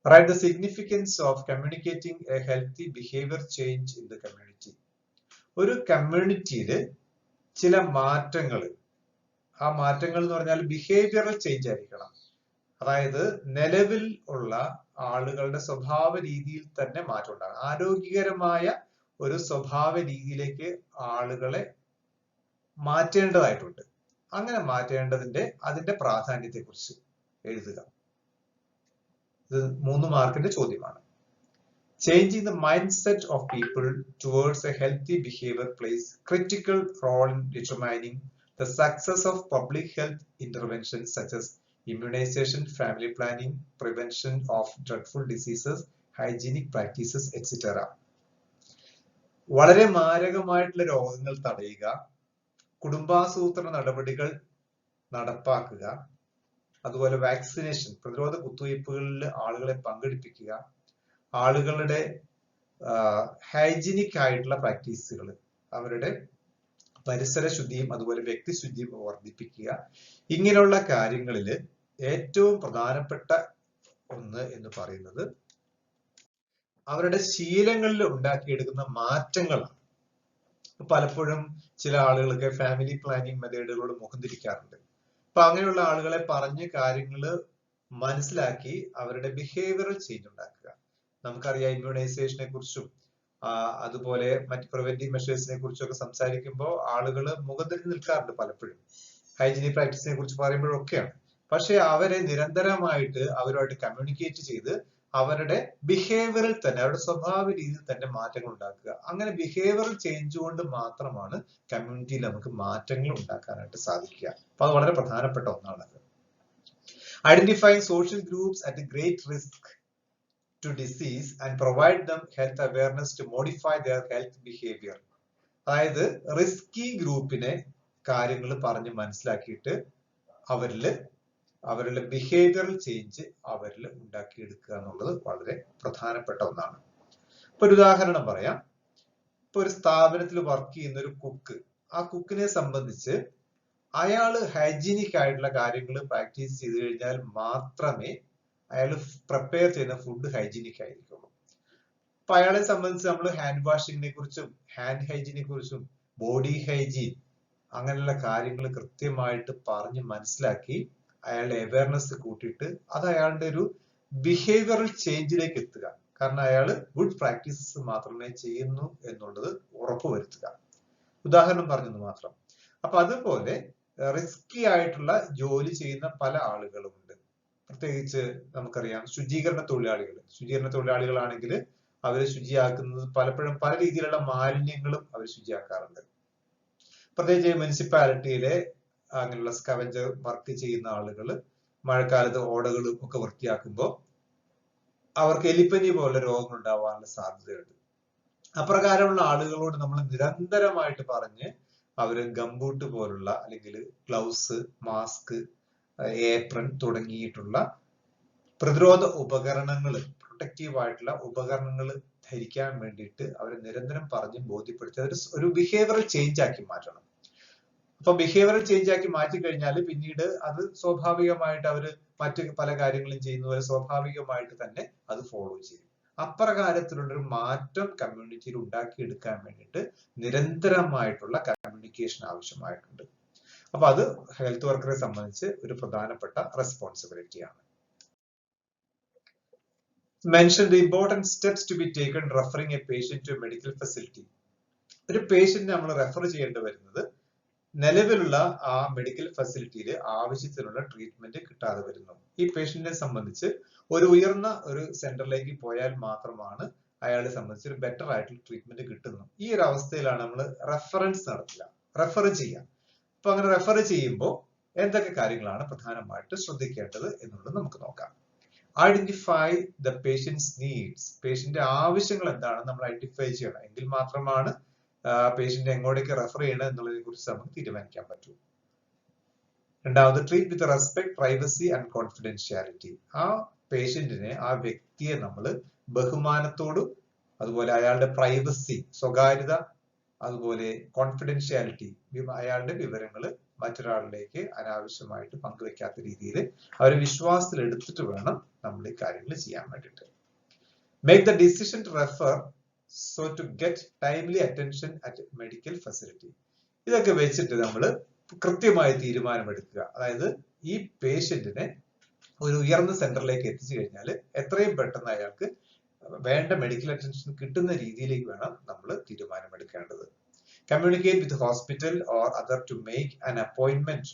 Write the significance of communicating a healthy behavior change in the community. ഒരു കമ്മ്യൂണിറ്റിയിൽ ചില മാറ്റങ്ങൾ, ആ മാറ്റങ്ങൾ എന്ന് പറഞ്ഞാൽ ബിഹേവിയറൽ ചേഞ്ച് ആയിരിക്കണം. അതായത് നിലവിൽ ഉള്ള ആളുകളുടെ സ്വഭാവ രീതിയിൽ തന്നെ മാറ്റം ഉണ്ടാകണം. ആരോഗ്യകരമായ ഒരു സ്വഭാവ രീതിയിലേക്ക് ആളുകളെ മാറ്റേണ്ടതായിട്ടുണ്ട്. അങ്ങനെ മാറ്റേണ്ടതിന്റെ അതിന്റെ പ്രാധാന്യത്തെ കുറിച്ച് എഴുതുക. ഇത് 3 മാർക്കിന്റെ ചോദ്യമാണ്. Changing the mindset of people towards a healthy behavior plays critical role in determining the success of public health interventions such as immunization, family planning, prevention of dreadful diseases, hygienic practices, etc. വളരെ മാരകമായിട്ടുള്ള രോഗങ്ങൾ തടയുക, കുടുംബാസൂത്രണ നടപടികൾ നടപ്പാക്കുക, അതുപോലെ vaccination, പ്രതിരോധ കുത്തിവയ്പ്പുകളിൽ ആളുകളെ പങ്കെടുപ്പിക്കുക, ആളുകളുടെ hygienic ആയിട്ടുള്ള പ്രാക്ടീസുകൾ, അവരുടെ പരിസര ശുദ്ധിയും അതുപോലെ വ്യക്തിശുദ്ധിയും വർദ്ധിപ്പിക്കുക. ഇങ്ങനെയുള്ള കാര്യങ്ങളിൽ ഏറ്റവും പ്രധാനപ്പെട്ട ഒന്ന് എന്ന് പറയുന്നത് അവരുടെ ശീലങ്ങളിൽ ഉണ്ടാക്കിയെടുക്കുന്ന മാറ്റങ്ങളാണ്. പലപ്പോഴും ചില ആളുകൾക്ക് ഫാമിലി പ്ലാനിങ് മെത്തേഡുകളോട് മുഖം തിരിക്കാറുണ്ട്. അപ്പൊ അങ്ങനെയുള്ള ആളുകളെ പറഞ്ഞ് കാര്യങ്ങൾ മനസ്സിലാക്കി അവരുടെ ബിഹേവിയറൽ ചേഞ്ച് ഉണ്ടാക്കുക. നമുക്കറിയാം ഇമ്മ്യൂണൈസേഷനെ കുറിച്ചും അതുപോലെ മറ്റ് പ്രിവെന്റീവ് മെഷേഴ്സിനെ കുറിച്ചൊക്കെ സംസാരിക്കുമ്പോൾ ആളുകൾ മുഖം തിരിഞ്ഞ് നിൽക്കാറുണ്ട് പലപ്പോഴും, ഹൈജീനിക് പ്രാക്ടീസിനെ കുറിച്ച് പറയുമ്പോഴൊക്കെയാണ്. പക്ഷെ അവരെ നിരന്തരമായിട്ട് അവരുമായിട്ട് കമ്മ്യൂണിക്കേറ്റ് ചെയ്ത് അവരുടെ ബിഹേവിയറിൽ തന്നെ, അവരുടെ സ്വഭാവ രീതിയിൽ തന്നെ മാറ്റങ്ങൾ ഉണ്ടാക്കുക. അങ്ങനെ ബിഹേവിയറൽ ചേഞ്ച് കൊണ്ട് മാത്രമാണ് കമ്മ്യൂണിറ്റിയിൽ നമുക്ക് മാറ്റങ്ങൾ ഉണ്ടാക്കാനായിട്ട് സാധിക്കുക. അപ്പൊ അത് വളരെ പ്രധാനപ്പെട്ട ഒന്നാണത്. Identifying social groups at great risk to disease and provide them health awareness to modify their health behavior. അതായത് റിസ്കി ഗ്രൂപ്പിനെ കാര്യങ്ങൾ പറഞ്ഞ് മനസ്സിലാക്കിയിട്ട് അവരുടെ ബിഹേവിയറൽ ചേഞ്ച് അവരിൽ ഉണ്ടാക്കിയെടുക്കുക എന്നുള്ളത് വളരെ പ്രധാനപ്പെട്ട ഒന്നാണ്. ഇപ്പൊ ഒരു ഉദാഹരണം പറയാം. ഇപ്പൊ ഒരു സ്ഥാപനത്തിൽ വർക്ക് ചെയ്യുന്ന ഒരു കുക്ക്, ആ കുക്കിനെ സംബന്ധിച്ച് അയാള് ഹൈജീനിക് ആയിട്ടുള്ള കാര്യങ്ങൾ പ്രാക്ടീസ് ചെയ്ത് കഴിഞ്ഞാൽ മാത്രമേ അയാൾ പ്രിപ്പയർ ചെയ്യുന്ന ഫുഡ് ഹൈജീനിക് ആയിരിക്കുള്ളൂ. അപ്പൊ അയാളെ സംബന്ധിച്ച് നമ്മൾ ഹാൻഡ് വാഷിങ്ങിനെ കുറിച്ചും ഹാൻഡ് ഹൈജീനെ കുറിച്ചും ബോഡി ഹൈജീൻ അങ്ങനെയുള്ള കാര്യങ്ങൾ കൃത്യമായിട്ട് പറഞ്ഞ് മനസ്സിലാക്കി അയാളുടെ അവയർനെസ് കൂട്ടിയിട്ട് അത് അയാളുടെ ഒരു ബിഹേവിയറൽ ചേഞ്ചിലേക്ക് എത്തുക. കാരണം അയാൾ ഗുഡ് പ്രാക്ടീസസ് മാത്രമേ ചെയ്യുന്നു എന്നുള്ളത് ഉറപ്പുവരുത്തുക. ഉദാഹരണം പറഞ്ഞെന്ന് മാത്രം. അപ്പൊ അതുപോലെ റിസ്കി ആയിട്ടുള്ള ജോലി ചെയ്യുന്ന പല ആളുകളുമുണ്ട്. പ്രത്യേകിച്ച് നമുക്കറിയാം ശുചീകരണ തൊഴിലാളികളാണെങ്കിൽ അവർ ശുചിയാക്കുന്നത് പലപ്പോഴും പല രീതിയിലുള്ള മാലിന്യങ്ങളും അവർ ശുചിയാക്കാറുണ്ട്. പ്രത്യേകിച്ച് മുനിസിപ്പാലിറ്റിയിലെ അങ്ങനെയുള്ള സ്കവഞ്ചർ വർക്ക് ചെയ്യുന്ന ആളുകൾ മഴക്കാലത്ത് ഓടകളും ഒക്കെ വൃത്തിയാക്കുമ്പോൾ അവർക്ക് എലിപ്പനി പോലെ രോഗങ്ങൾ ഉണ്ടാവാനുള്ള സാധ്യതയുണ്ട്. അപ്രകാരമുള്ള ആളുകളോട് നമ്മൾ നിരന്തരമായിട്ട് പറഞ്ഞ് അവര് ഗംബൂട്ട് പോലുള്ള അല്ലെങ്കിൽ ഗ്ലൗസ്, മാസ്ക്, ഏപ്രൺ തുടങ്ങിയിട്ടുള്ള പ്രതിരോധ ഉപകരണങ്ങൾ, പ്രൊട്ടക്റ്റീവ് ആയിട്ടുള്ള ഉപകരണങ്ങൾ ധരിക്കാൻ വേണ്ടിയിട്ട് അവരെ നിരന്തരം പറഞ്ഞ് ബോധ്യപ്പെടുത്തി ഒരു ബിഹേവിയറൽ ചേഞ്ച് ആക്കി മാറ്റണം. അപ്പൊ ബിഹേവിയറൽ ചേഞ്ച് ആക്കി മാറ്റി കഴിഞ്ഞാൽ പിന്നീട് അത് സ്വാഭാവികമായിട്ട് അവര് മറ്റു പല കാര്യങ്ങളും ചെയ്യുന്ന പോലെ സ്വാഭാവികമായിട്ട് തന്നെ അത് ഫോളോ ചെയ്യും. അപ്രകാരത്തിലുള്ളൊരു മാറ്റം കമ്മ്യൂണിറ്റിയിൽ ഉണ്ടാക്കിയെടുക്കാൻ വേണ്ടിയിട്ട് നിരന്തരമായിട്ടുള്ള കമ്മ്യൂണിക്കേഷൻ ആവശ്യമായിട്ടുണ്ട്. അപ്പൊ അത് ഹെൽത്ത് വർക്കറെ സംബന്ധിച്ച് ഒരു പ്രധാനപ്പെട്ട റെസ്പോൺസിബിലിറ്റിയാണ്. Mention the important steps to be taken referring a patient to a medical facility. ഒരു പേഷ്യന്റ് നമ്മൾ റെഫർ ചെയ്യേണ്ടി വരുന്നത് നിലവിലുള്ള ആ മെഡിക്കൽ ഫെസിലിറ്റിയിൽ ആവശ്യത്തിനുള്ള ട്രീറ്റ്മെന്റ് കിട്ടാതെ വരുന്നു. ഈ പേഷ്യന്റിനെ സംബന്ധിച്ച് ഒരു ഉയർന്ന ഒരു സെന്ററിലേക്ക് പോയാൽ മാത്രമാണ് അയാളെ സംബന്ധിച്ച് ഒരു ബെറ്റർ ആയിട്ടുള്ള ട്രീറ്റ്മെന്റ് കിട്ടുന്നു. ഈ ഒരു അവസ്ഥയിലാണ് നമ്മൾ റെഫറൻസ് നടത്തുക, റെഫർ ചെയ്യുക. അപ്പൊ അങ്ങനെ റെഫർ ചെയ്യുമ്പോൾ എന്തൊക്കെ കാര്യങ്ങളാണ് പ്രധാനമായിട്ട് ശ്രദ്ധിക്കേണ്ടത് എന്നുള്ളത് നമുക്ക് നോക്കാം. Identify the patients needs. പേഷ്യന്റെ ആവശ്യങ്ങൾ എന്താണെന്ന് നമ്മൾ ഐഡന്റിഫൈ ചെയ്യണം. എങ്കിൽ മാത്രമാണ് പേഷ്യന്റ് എങ്ങോട്ടേക്ക് റെഫർ ചെയ്യണം എന്നുള്ളതിനെ കുറിച്ച് നമുക്ക് തീരുമാനിക്കാൻ പറ്റൂ. രണ്ടാമത്, treat with respect, privacy and confidentiality. ആ പേഷ്യന്റിനെ, ആ വ്യക്തിയെ നമ്മൾ ബഹുമാനത്തോടും അതുപോലെ അയാളുടെ പ്രൈവസി, സ്വകാര്യത, അതുപോലെ കോൺഫിഡൻഷ്യാലിറ്റി, അയാളുടെ വിവരങ്ങൾ മറ്റൊരാളിലേക്ക് അനാവശ്യമായിട്ട് പങ്കുവെക്കാത്ത രീതിയിൽ അവരെ വിശ്വാസത്തിൽ എടുത്തിട്ട് വേണം നമ്മൾ ഈ കാര്യങ്ങൾ ചെയ്യാൻ വേണ്ടിയിട്ട്. Make the decision to refer so to get timely attention at medical facility. ഇതൊക്കെ വെച്ചിട്ട് നമ്മൾ കൃത്യമായ തീരുമാനമെടുക്കുക. അതായത് ഈ പേഷ്യന്റിനെ ഒരു ഉയർന്ന സെന്ററിലേക്ക് എത്തിച്ചു കഴിഞ്ഞാൽ എത്രയും പെട്ടെന്ന് അയാൾക്ക് വേണ്ട മെഡിക്കൽ അറ്റൻഷൻ കിട്ടുന്ന രീതിയിലേക്ക് വേണം നമ്മൾ തീരുമാനമെടുക്കേണ്ടത്. Communicate with the hospital or other to make an appointment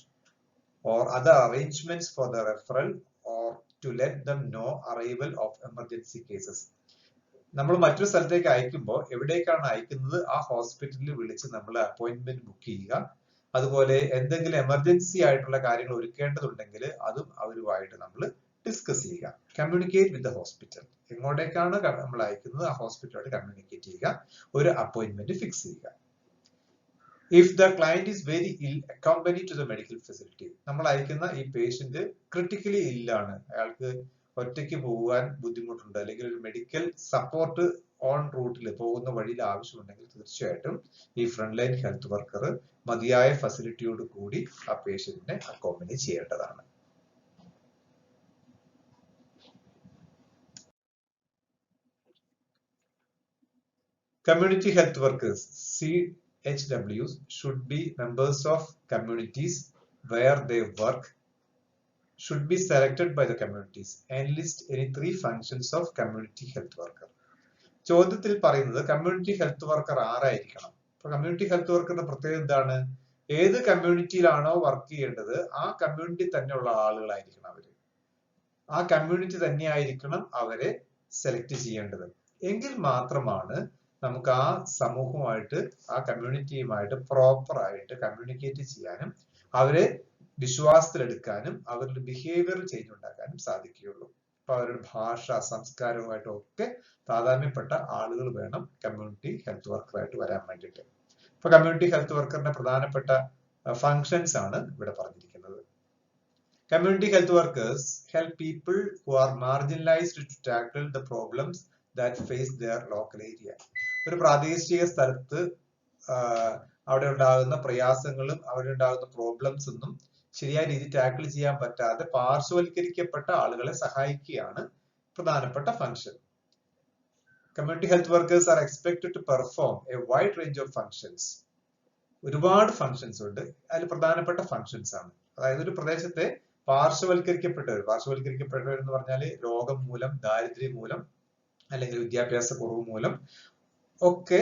or other arrangements for the referral or to let them know arrival of emergency cases. നമ്മൾ മറ്റൊരു സ്ഥലത്തേക്ക് അയക്കുമ്പോൾ എവിടേക്കാണ് അയക്കുന്നത് ആ ഹോസ്പിറ്റലിൽ വിളിച്ച് നമ്മൾ അപ്പോയിന്റ്മെന്റ് ബുക്ക് ചെയ്യുക. അതുപോലെ എന്തെങ്കിലും എമർജൻസി ആയിട്ടുള്ള കാര്യങ്ങൾ ഒരുക്കേണ്ടതുണ്ടെങ്കിൽ അതും അവരുമായിട്ട് നമ്മൾ ഡിസ്കസ് ചെയ്യുക. Communicate with the hospital. എങ്ങോട്ടേക്കാണ് നമ്മൾ അയക്കുന്നത് ആ ഹോസ്പിറ്റലുമായിട്ട് കമ്മ്യൂണിക്കേറ്റ് ചെയ്യുക, ഒരു അപ്പോയിന്റ്മെന്റ് ഫിക്സ് ചെയ്യുക. If the client is very ill, accompany to the medical facility. നമ്മൾ അയക്കുന്ന ഈ പേഷ്യന്റ് ക്രിട്ടിക്കലി ഇല്ലാണ്, അയാൾക്ക് ഒറ്റയ്ക്ക് പോകാൻ ബുദ്ധിമുട്ടുണ്ട്, അല്ലെങ്കിൽ ഒരു മെഡിക്കൽ സപ്പോർട്ട് ഓൺ റൂട്ടിൽ പോകുന്ന വഴിയിൽ ആവശ്യമുണ്ടെങ്കിൽ തീർച്ചയായിട്ടും ഈ ഫ്രണ്ട് ലൈൻ ഹെൽത്ത് വർക്കർ മതിയായ ഫെസിലിറ്റിയോട് കൂടി ആ പേഷ്യന്റിനെ അക്കോമ്പനി ചെയ്യേണ്ടതാണ്. Community health workers, CHWs, should be members of communities where they work, should be selected by the communities. Enlist any 3 functions of community health worker. ചോദ്യത്തിൽ പറയുന്നത് കമ്മ്യൂണിറ്റി ഹെൽത്ത് വർക്കർ ആരായിരിക്കണം. അപ്പൊ community health വർക്കറുടെ പ്രത്യേകത എന്താണ്? ഏത് കമ്മ്യൂണിറ്റിയിലാണോ വർക്ക് ചെയ്യേണ്ടത് ആ community തന്നെയുള്ള ആളുകളായിരിക്കണം അവര്. ആ കമ്മ്യൂണിറ്റി തന്നെയായിരിക്കണം അവരെ സെലക്ട് ചെയ്യേണ്ടത്. എങ്കിൽ മാത്രമാണ് നമുക്ക് ആ സമൂഹവുമായിട്ട്, ആ കമ്മ്യൂണിറ്റിയുമായിട്ട് പ്രോപ്പർ ആയിട്ട് കമ്മ്യൂണിക്കേറ്റ് ചെയ്യാനും അവരെ വിശ്വാസത്തിലെടുക്കാനും അവരുടെ ബിഹേവിയർ ചേഞ്ച് ഉണ്ടാക്കാനും സാധിക്കുകയുള്ളൂ. അപ്പൊ അവരുടെ ഭാഷ, സംസ്കാരവുമായിട്ടും ഒക്കെ താതാത്മ്യപ്പെട്ട ആളുകൾ വേണം കമ്മ്യൂണിറ്റി ഹെൽത്ത് വർക്കറായിട്ട് വരാൻ വേണ്ടിയിട്ട്. അപ്പൊ കമ്മ്യൂണിറ്റി ഹെൽത്ത് വർക്കറിന്റെ പ്രധാനപ്പെട്ട ഫങ്ഷൻസ് ആണ് ഇവിടെ പറഞ്ഞിരിക്കുന്നത്. Community health workers help people who are marginalized to tackle the problems that face their local area. ഒരു പ്രാദേശിക സ്ഥലത്ത് അവിടെ ഉണ്ടാകുന്ന പ്രയാസങ്ങളും അവിടെ ഉണ്ടാകുന്ന പ്രോബ്ലംസ് ഒന്നും ശരിയായ രീതിയിൽ ടാക്കിൾ ചെയ്യാൻ പറ്റാതെ പാർശ്വവൽക്കരിക്കപ്പെട്ട ആളുകളെ സഹായിക്കുകയാണ് പ്രധാനപ്പെട്ട function. Community health workers are expected to perform a wide range of functions. ഒരുപാട് ഫങ്ഷൻസ് ഉണ്ട്. അതിൽ പ്രധാനപ്പെട്ട ഫങ്ഷൻസ് ആണ്. അതായത് ഒരു പ്രദേശത്തെ പാർശ്വവൽക്കരിക്കപ്പെട്ടവർ എന്ന് പറഞ്ഞാൽ രോഗം മൂലം, ദാരിദ്ര്യം മൂലം, അല്ലെങ്കിൽ വിദ്യാഭ്യാസ കുറവ് മൂലം ഒക്കെ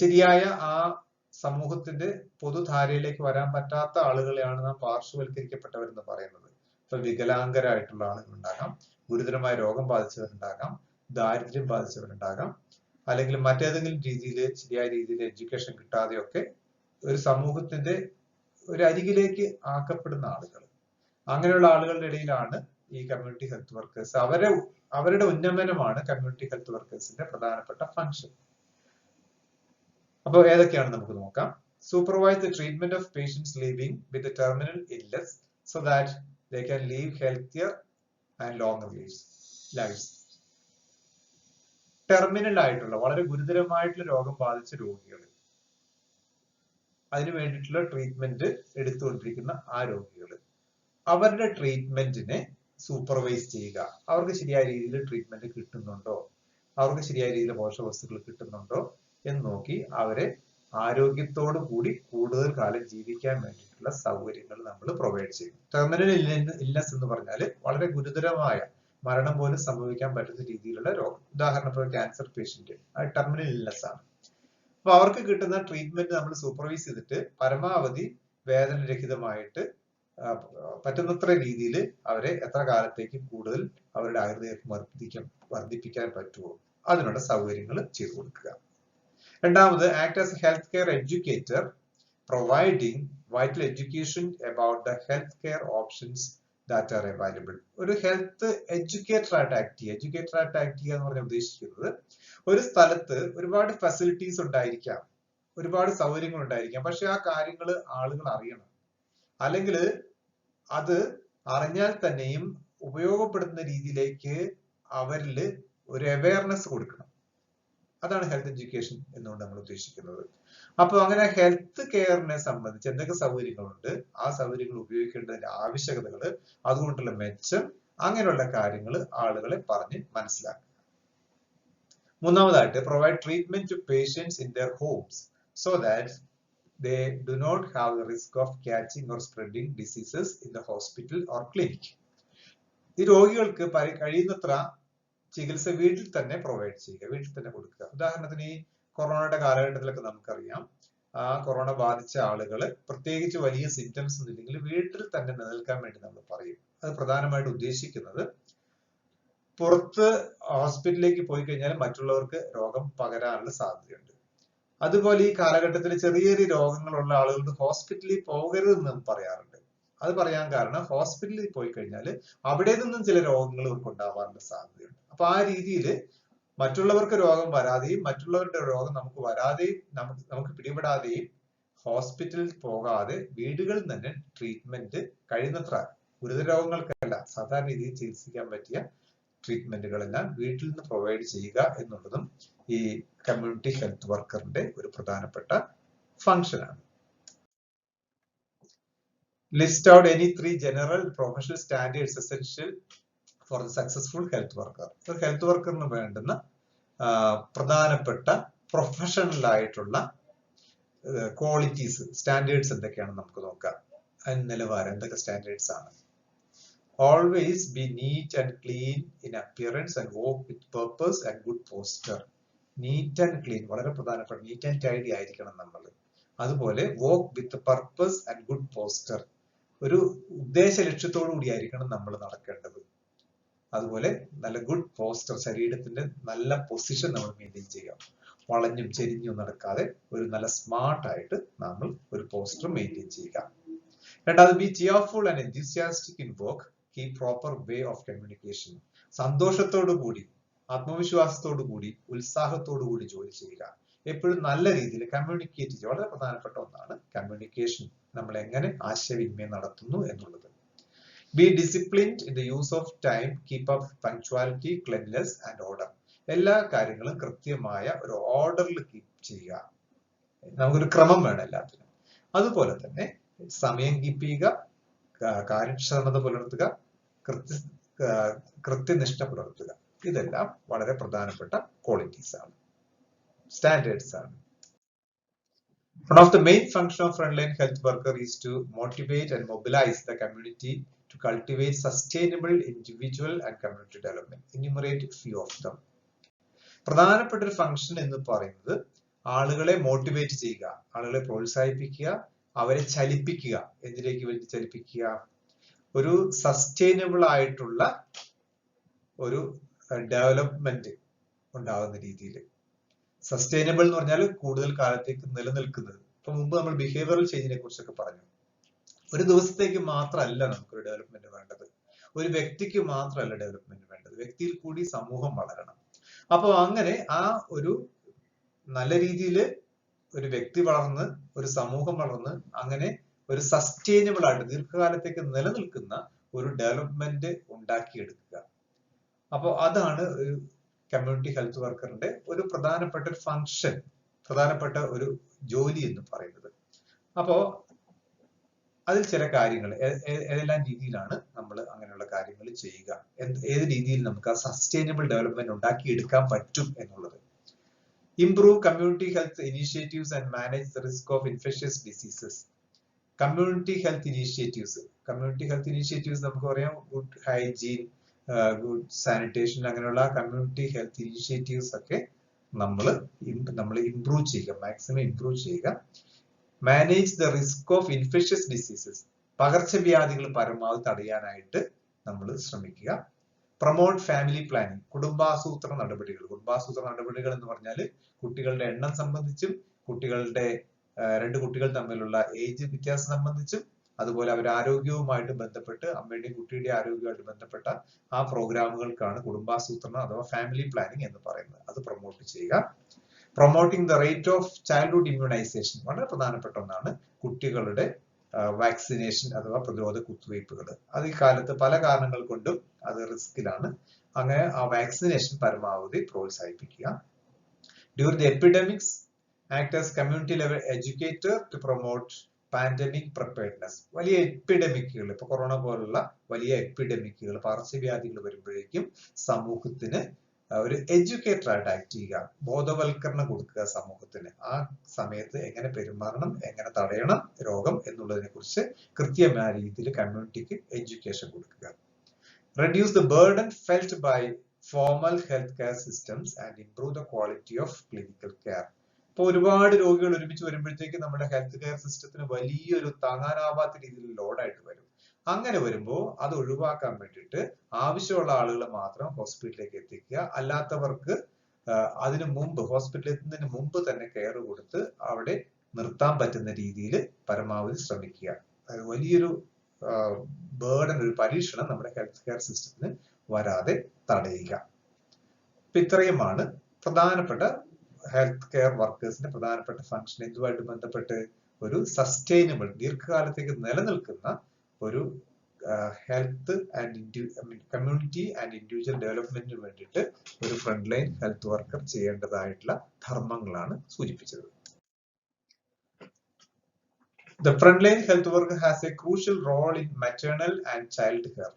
ശരിയായ ആ സമൂഹത്തിന്റെ പൊതുധാരയിലേക്ക് വരാൻ പറ്റാത്ത ആളുകളെയാണ് നാം പാർശ്വവൽക്കരിക്കപ്പെട്ടവരെന്ന് പറയുന്നത്. ഇപ്പൊ വികലാംഗരായിട്ടുള്ള ആളുകളുണ്ടാകാം, ഗുരുതരമായ രോഗം ബാധിച്ചവരുണ്ടാകാം, ദാരിദ്ര്യം ബാധിച്ചവരുണ്ടാകാം, അല്ലെങ്കിൽ മറ്റേതെങ്കിലും രീതിയിൽ ശരിയായ രീതിയിൽ എഡ്യൂക്കേഷൻ കിട്ടാതെയൊക്കെ ഒരു സമൂഹത്തിന്റെ ഒരു അരികിലേക്ക് ആക്കപ്പെടുന്ന ആളുകൾ. അങ്ങനെയുള്ള ആളുകളുടെ ഇടയിലാണ് ഈ കമ്മ്യൂണിറ്റി ഹെൽത്ത് വർക്കേഴ്സ്. അവരുടെ ഉന്നമനമാണ് കമ്മ്യൂണിറ്റി ഹെൽത്ത് വർക്കേഴ്സിന്റെ പ്രധാനപ്പെട്ട ഫംഗ്ഷൻ. അപ്പോൾ ഏതൊക്കെയാണ് നമുക്ക് നോക്കാം. Supervise the treatment of patients living with terminal illness so that they can live healthier and longer lives. Terminal ആയിട്ടുള്ള വളരെ ഗുരുതരമായിട്ടുള്ള രോഗം ബാധിച്ച രോഗികൾ, അതിനു വേണ്ടിയിട്ടുള്ള ട്രീറ്റ്മെന്റ് എടുത്തുകൊണ്ടിരിക്കുന്ന ആ രോഗികൾ, അവരുടെ ട്രീറ്റ്മെന്റിനെ സൂപ്പർവൈസ് ചെയ്യുക. അവർക്ക് ശരിയായ രീതിയിൽ ട്രീറ്റ്മെന്റ് കിട്ടുന്നുണ്ടോ, അവർക്ക് ശരിയായ രീതിയിൽ പോഷകവസ്തുക്കൾ കിട്ടുന്നുണ്ടോ എന്ന് നോക്കി അവരെ ആരോഗ്യത്തോടു കൂടി കൂടുതൽ കാലം ജീവിക്കാൻ വേണ്ടിയിട്ടുള്ള സൗകര്യങ്ങൾ നമ്മൾ പ്രൊവൈഡ് ചെയ്യും. ടെർമിനൽ ഇൽനെസ് എന്ന് പറഞ്ഞാൽ വളരെ ഗുരുതരമായ മരണം പോലും സംഭവിക്കാൻ പറ്റുന്ന രീതിയിലുള്ള രോഗം. ഉദാഹരണത്തിന് ക്യാൻസർ പേഷ്യന്റ്, അത് ടെർമിനൽ ഇൽനെസ് ആണ്. അപ്പൊ അവർക്ക് കിട്ടുന്ന ട്രീറ്റ്മെന്റ് നമ്മൾ സൂപ്പർവൈസ് ചെയ്തിട്ട് പരമാവധി വേദനരഹിതമായിട്ട് പറ്റുന്നത്ര രീതിയിൽ അവരെ എത്ര കാലത്തേക്ക് കൂടുതൽ അവരുടെ ആയുർദൈർഘ്യം വർദ്ധിപ്പിക്കാൻ പറ്റുമോ അതിനുള്ള സൗകര്യങ്ങൾ ചെയ്തു കൊടുക്കുക. രണ്ടാമത്, act as A health care educator, providing vital education about the health care options that are available. ഒരു ഹെൽത്ത് എഡ്യൂക്കേറ്റർ ആയിട്ട് ആക്ട് ചെയ്യുക. എഡ്യൂക്കേറ്റർ ആയിട്ട് ആക്ട് ചെയ്യുക എന്ന് പറഞ്ഞാൽ ഉദ്ദേശിക്കുന്നത്, ഒരു സ്ഥലത്ത് ഒരുപാട് ഫെസിലിറ്റീസ് ഉണ്ടായിരിക്കാം, ഒരുപാട് സൗകര്യങ്ങൾ ഉണ്ടായിരിക്കാം, പക്ഷെ ആ കാര്യങ്ങൾ ആളുകൾ അറിയണം. അല്ലെങ്കിൽ അത് അറിഞ്ഞാൽ തന്നെയും ഉപയോഗപ്പെടുത്തുന്ന രീതിയിലേക്ക് അവരിൽ ഒരു അവയർനെസ് കൊടുക്കണം. അതാണ് ഹെൽത്ത് എഡ്യൂക്കേഷൻ എന്നുകൊണ്ട് നമ്മൾ ഉദ്ദേശിക്കുന്നത്. അപ്പൊ അങ്ങനെ ഹെൽത്ത് കെയറിനെ സംബന്ധിച്ച് എന്തൊക്കെ സൗകര്യങ്ങളുണ്ട്, ആ സൗകര്യങ്ങൾ ഉപയോഗിക്കേണ്ടതിന്റെ ആവശ്യകതകൾ, അതുകൊണ്ടുള്ള മെച്ചം, അങ്ങനെയുള്ള കാര്യങ്ങൾ ആളുകളെ പറഞ്ഞ് മനസ്സിലാക്കുക. മൂന്നാമതായിട്ട്, provide treatment to patients in their homes so that they do not have the risk of catching or spreading diseases in the hospital or clinic. ഈ രോഗികൾക്ക് കഴിയുന്നത്ര ചികിത്സ വീട്ടിൽ തന്നെ പ്രൊവൈഡ് ചെയ്യുക, വീട്ടിൽ തന്നെ കൊടുക്കുക. ഉദാഹരണത്തിന് ഈ കൊറോണയുടെ കാലഘട്ടത്തിലൊക്കെ നമുക്കറിയാം, ആ കൊറോണ ബാധിച്ച ആളുകൾ പ്രത്യേകിച്ച് വലിയ സിംറ്റംസ് ഒന്നും ഇല്ലെങ്കിൽ വീട്ടിൽ തന്നെ നിലനിൽക്കാൻ വേണ്ടി നമ്മൾ പറയും. അത് പ്രധാനമായിട്ട് ഉദ്ദേശിക്കുന്നത് പുറത്ത് ഹോസ്പിറ്റലിലേക്ക് പോയി കഴിഞ്ഞാൽ മറ്റുള്ളവർക്ക് രോഗം പകരാനുള്ള സാധ്യതയുണ്ട്. അതുപോലെ ഈ കാലഘട്ടത്തിൽ ചെറിയ ചെറിയ രോഗങ്ങളുള്ള ആളുകൾക്ക് ഹോസ്പിറ്റലിൽ പോകരുതെന്ന് നാം പറയാറുണ്ട്. അത് പറയാൻ കാരണം, ഹോസ്പിറ്റലിൽ പോയി കഴിഞ്ഞാൽ അവിടെ നിന്നും ചില രോഗങ്ങൾ ഇവർക്ക് ഉണ്ടാവാനുള്ള സാധ്യതയുണ്ട്. അപ്പൊ ആ രീതിയിൽ മറ്റുള്ളവർക്ക് രോഗം വരാതെയും മറ്റുള്ളവരുടെ രോഗം നമുക്ക് വരാതെയും നമുക്ക് പിടിപെടാതെയും ഹോസ്പിറ്റലിൽ പോകാതെ വീടുകളിൽ തന്നെ ട്രീറ്റ്മെന്റ് കഴിയുന്നത്ര, ഗുരുതര രോഗങ്ങൾക്കല്ല, സാധാരണ രീതിയിൽ ചികിത്സിക്കാൻ പറ്റിയ ട്രീറ്റ്മെന്റുകളെല്ലാം വീട്ടിൽ നിന്ന് പ്രൊവൈഡ് ചെയ്യുക എന്നുള്ളതും ഈ കമ്മ്യൂണിറ്റി ഹെൽത്ത് വർക്കറിന്റെ ഒരു പ്രധാനപ്പെട്ട ഫംഗ്ഷൻ ആണ്. List out any 3 general professional standards essential for the successful health worker. ഒരു ഹെൽത്ത് വർക്കറിന് വേണ്ടുന്ന പ്രധാനപ്പെട്ട പ്രൊഫഷണൽ ആയിട്ടുള്ള ക്വാളിറ്റീസ്, സ്റ്റാൻഡേർഡ്സ് എന്തൊക്കെയാണെന്ന് നമുക്ക് നോക്കാം. അതിന് നിലവാരം എന്തൊക്കെ സ്റ്റാൻഡേർഡ്സ് ആണ്. Always be neat and clean in appearance and walk with purpose and good posture. Neat and clean, വളരെ പ്രധാനപ്പെട്ട, നീറ്റ് ആൻഡ് ടൈഡി ആയിരിക്കണം നമ്മൾ. അതുപോലെ walk with purpose and good posture, ഒരു ഉദ്ദേശ ലക്ഷ്യത്തോടു കൂടി ആയിരിക്കണം നമ്മൾ നടക്കേണ്ടത്. അതുപോലെ നല്ല ഗുഡ് പോസ്റ്റർ, ശരീരത്തിന്റെ നല്ല പൊസിഷൻ നമ്മൾ മെയിൻറ്റെയിൻ ചെയ്യാം. വളഞ്ഞും ചെരിഞ്ഞും നടക്കാതെ ഒരു നല്ല സ്മാർട്ട് ആയിട്ട് നമ്മൾ ഒരു പോസ്റ്റർ മെയിൻറ്റെയിൻ ചെയ്യുക. രണ്ടാമത്, be cheerful and enthusiastic in work. Keep proper way of communication. സന്തോഷത്തോടു കൂടി, ആത്മവിശ്വാസത്തോടു കൂടി, ഉത്സാഹത്തോടു കൂടി ജോലി ചെയ്യുക. എപ്പോഴും നല്ല രീതിയിൽ കമ്മ്യൂണിക്കേറ്റ് ചെയ്യുക. വളരെ പ്രധാനപ്പെട്ട ഒന്നാണ് കമ്മ്യൂണിക്കേഷൻ. നമ്മൾ എങ്ങനെ ആശയവിനിമയം നടത്തുന്നു എന്നുള്ളത്. Be disciplined in the use of time. Keep up punctuality, cleanliness and order. എല്ലാ കാര്യങ്ങളും കൃത്യമായ ഒരു ഓർഡറിൽ കീപ്പ് ചെയ്യുക. നമുക്കൊരു ക്രമം വേണം എല്ലാത്തിനും. അതുപോലെ തന്നെ സമയം കീപ്പ് ചെയ്യുക, കാര്യക്ഷമത പുലർത്തുക, കൃത്യനിഷ്ഠ പുലർത്തുക. ഇതെല്ലാം വളരെ പ്രധാനപ്പെട്ട ക്വാളിറ്റീസ് ആണ്, സ്റ്റാൻഡേർഡ്സ് ആണ്. One of the main function of frontline health worker is to motivate and mobilize the community to cultivate sustainable individual and community development. Enumerate few of them. പ്രധാനപ്പെട്ട ഒരു ഫംഗ്ഷൻ എന്ന് പറയുന്നത് ആളുകളെ മോട്ടിവേറ്റ് ചെയ്യുക, ആളുകളെ പ്രോത്സാഹിപ്പിക്കുക, അവരെ ചലിപ്പിക്കുക. എന്തിലേക്ക് വേണ്ടി ചലിപ്പിക്കുക? ഒരു സസ്റ്റൈനബിൾ ആയിട്ടുള്ള ഒരു ഡെവലപ്മെന്റ് ഉണ്ടാകുന്ന രീതിയിൽ. സസ്റ്റൈനബിൾ എന്ന് പറഞ്ഞാൽ കൂടുതൽ കാലത്തേക്ക് നിലനിൽക്കുന്നത്. ഇപ്പൊ മുമ്പ് നമ്മൾ ബിഹേവിയറൽ ചേഞ്ചിനെ കുറിച്ചൊക്കെ പറഞ്ഞു. ഒരു ദിവസത്തേക്ക് മാത്രമല്ല നമുക്കൊരു ഡെവലപ്മെന്റ് വേണ്ടത്, ഒരു വ്യക്തിക്ക് മാത്രമല്ല ഡെവലപ്മെന്റ് വേണ്ടത്, വ്യക്തിയിൽ കൂടി സമൂഹം വളരണം. അപ്പോൾ അങ്ങനെ ആ ഒരു നല്ല രീതിയിൽ ഒരു വ്യക്തി വളർന്ന് ഒരു സമൂഹം വളർന്ന് അങ്ങനെ ഒരു സസ്റ്റൈനബിൾ ആയിട്ട് ദീർഘകാലത്തേക്ക് നിലനിൽക്കുന്ന ഒരു ഡെവലപ്മെന്റ് ഉണ്ടാക്കിയെടുക്കുക. അപ്പോൾ അതാണ് ഒരു കമ്മ്യൂണിറ്റി ഹെൽത്ത് വർക്കറിന്റെ ഒരു പ്രധാനപ്പെട്ട ഒരു ഫംഗ്ഷൻ, പ്രധാനപ്പെട്ട ഒരു ജോലി എന്ന് പറയുന്നത്. അപ്പോ അതിൽ ചില കാര്യങ്ങൾ ഏതെല്ലാം രീതിയിലാണ് നമ്മൾ അങ്ങനെയുള്ള കാര്യങ്ങൾ ചെയ്യുക, ഏത് രീതിയിൽ നമുക്ക് ആ സസ്റ്റൈനബിൾ ഡെവലപ്മെന്റ് ഉണ്ടാക്കിയെടുക്കാൻ പറ്റും എന്നുള്ളത്. Improve community health initiatives and manage the risk of infectious diseases. Community health initiatives നമുക്ക് പറയാം, ഗുഡ് ഹൈജീൻ, ഗുഡ് സാനിറ്റേഷൻ, അങ്ങനെയുള്ള കമ്മ്യൂണിറ്റി ഹെൽത്ത് ഇനീഷ്യേറ്റീവ്സ് ഒക്കെ നമ്മൾ ഇംപ്രൂവ് ചെയ്യുക, മാക്സിമം ഇംപ്രൂവ് ചെയ്യുക. Manage the risk of infectious diseases, പകർച്ചവ്യാധികൾ പരമാവധി തടയാനായിട്ട് നമ്മൾ ശ്രമിക്കുക. പ്രൊമോട്ട് ഫാമിലി പ്ലാനിങ്, കുടുംബാസൂത്രണ നടപടികൾ എന്ന് പറഞ്ഞാൽ കുട്ടികളുടെ എണ്ണം സംബന്ധിച്ചും രണ്ട് കുട്ടികൾ തമ്മിലുള്ള ഏജ് വ്യത്യാസം സംബന്ധിച്ചും അതുപോലെ അവരുടെ ആരോഗ്യവുമായിട്ട് ബന്ധപ്പെട്ട് അമ്മയുടെയും കുട്ടിയുടെയും ആരോഗ്യവുമായിട്ട് ബന്ധപ്പെട്ട ആ പ്രോഗ്രാമുകൾക്കാണ് കുടുംബാസൂത്രണം അഥവാ ഫാമിലി പ്ലാനിങ് എന്ന് പറയുന്നത്. അത് പ്രൊമോട്ട് ചെയ്യുക. Promoting the rate of childhood immunisation, വളരെ പ്രധാനപ്പെട്ട ഒന്നാണ് കുട്ടികളുടെ വാക്സിനേഷൻ അഥവാ പ്രതിരോധ കുത്തിവയ്പ്പുകൾ. അത് ഈ കാലത്ത് പല കാരണങ്ങൾ കൊണ്ടും അത് റിസ്കിലാണ്. അങ്ങനെ ആ വാക്സിനേഷൻ പരമാവധി പ്രോത്സാഹിപ്പിക്കുക. During the epidemics act as community level educator to promote pandemic preparedness. വലിയ എപ്പിഡമിക്കുകൾ, ഇപ്പൊ കൊറോണ പോലുള്ള വലിയ എപ്പിഡമിക്കുകൾ, പകർച്ചവ്യാധികൾ വരുമ്പോഴേക്കും സമൂഹത്തിന് ഒരു എഡ്യൂക്കേറ്റർ ആയിട്ട് ആക്ട് ചെയ്യുക, ബോധവൽക്കരണം കൊടുക്കുക സമൂഹത്തിന്. ആ സമയത്ത് എങ്ങനെ പെരുമാറണം, എങ്ങനെ തടയണം രോഗം എന്നുള്ളതിനെ കുറിച്ച് കൃത്യമായ രീതിയിൽ കമ്മ്യൂണിറ്റിക്ക് എഡ്യൂക്കേഷൻ കൊടുക്കുക. Reduce the burden felt by formal health care systems and improve the quality of clinical care. ഇപ്പൊ ഒരുപാട് രോഗികൾ ഒരുമിച്ച് വരുമ്പോഴത്തേക്ക് നമ്മുടെ ഹെൽത്ത് കെയർ സിസ്റ്റത്തിന് വലിയൊരു താങ്ങാനാവാത്ത രീതിയിൽ ലോഡായിട്ട് വരും. അങ്ങനെ വരുമ്പോൾ അത് ഒഴിവാക്കാൻ വേണ്ടിയിട്ട് ആവശ്യമുള്ള ആളുകളെ മാത്രം ഹോസ്പിറ്റലിലേക്ക് എത്തിക്കുക, അല്ലാത്തവർക്ക് അതിനു മുമ്പ് ഹോസ്പിറ്റലിൽ എത്തുന്നതിന് മുമ്പ് തന്നെ കെയർ കൊടുത്ത് അവിടെ നിർത്താൻ പറ്റുന്ന രീതിയിൽ പരമാവധി ശ്രമിക്കുക. അത് വലിയൊരു ബേർഡൻ, ഒരു പരീക്ഷണം നമ്മുടെ ഹെൽത്ത് കെയർ സിസ്റ്റത്തിന് വരാതെ തടയുക. അപ്പൊ ഇത്രയുമാണ് പ്രധാനപ്പെട്ട ഹെൽത്ത് കെയർ വർക്കേഴ്സിന്റെ പ്രധാനപ്പെട്ട ഫംഗ്ഷൻ. ഇതുമായിട്ട് ബന്ധപ്പെട്ട് ഒരു സസ്റ്റൈനബിൾ, ദീർഘകാലത്തേക്ക് നിലനിൽക്കുന്ന ഒരു health and community and individual ഡെവലപ്മെന്റിന് വേണ്ടിയിട്ട് ഒരു ഫ്രണ്ട് ലൈൻ ഹെൽത്ത് വർക്കർ ചെയ്യേണ്ടതായിട്ടുള്ള ധർമ്മങ്ങളാണ് സൂചിപ്പിച്ചത്. The frontline health worker has a crucial role in maternal and child care.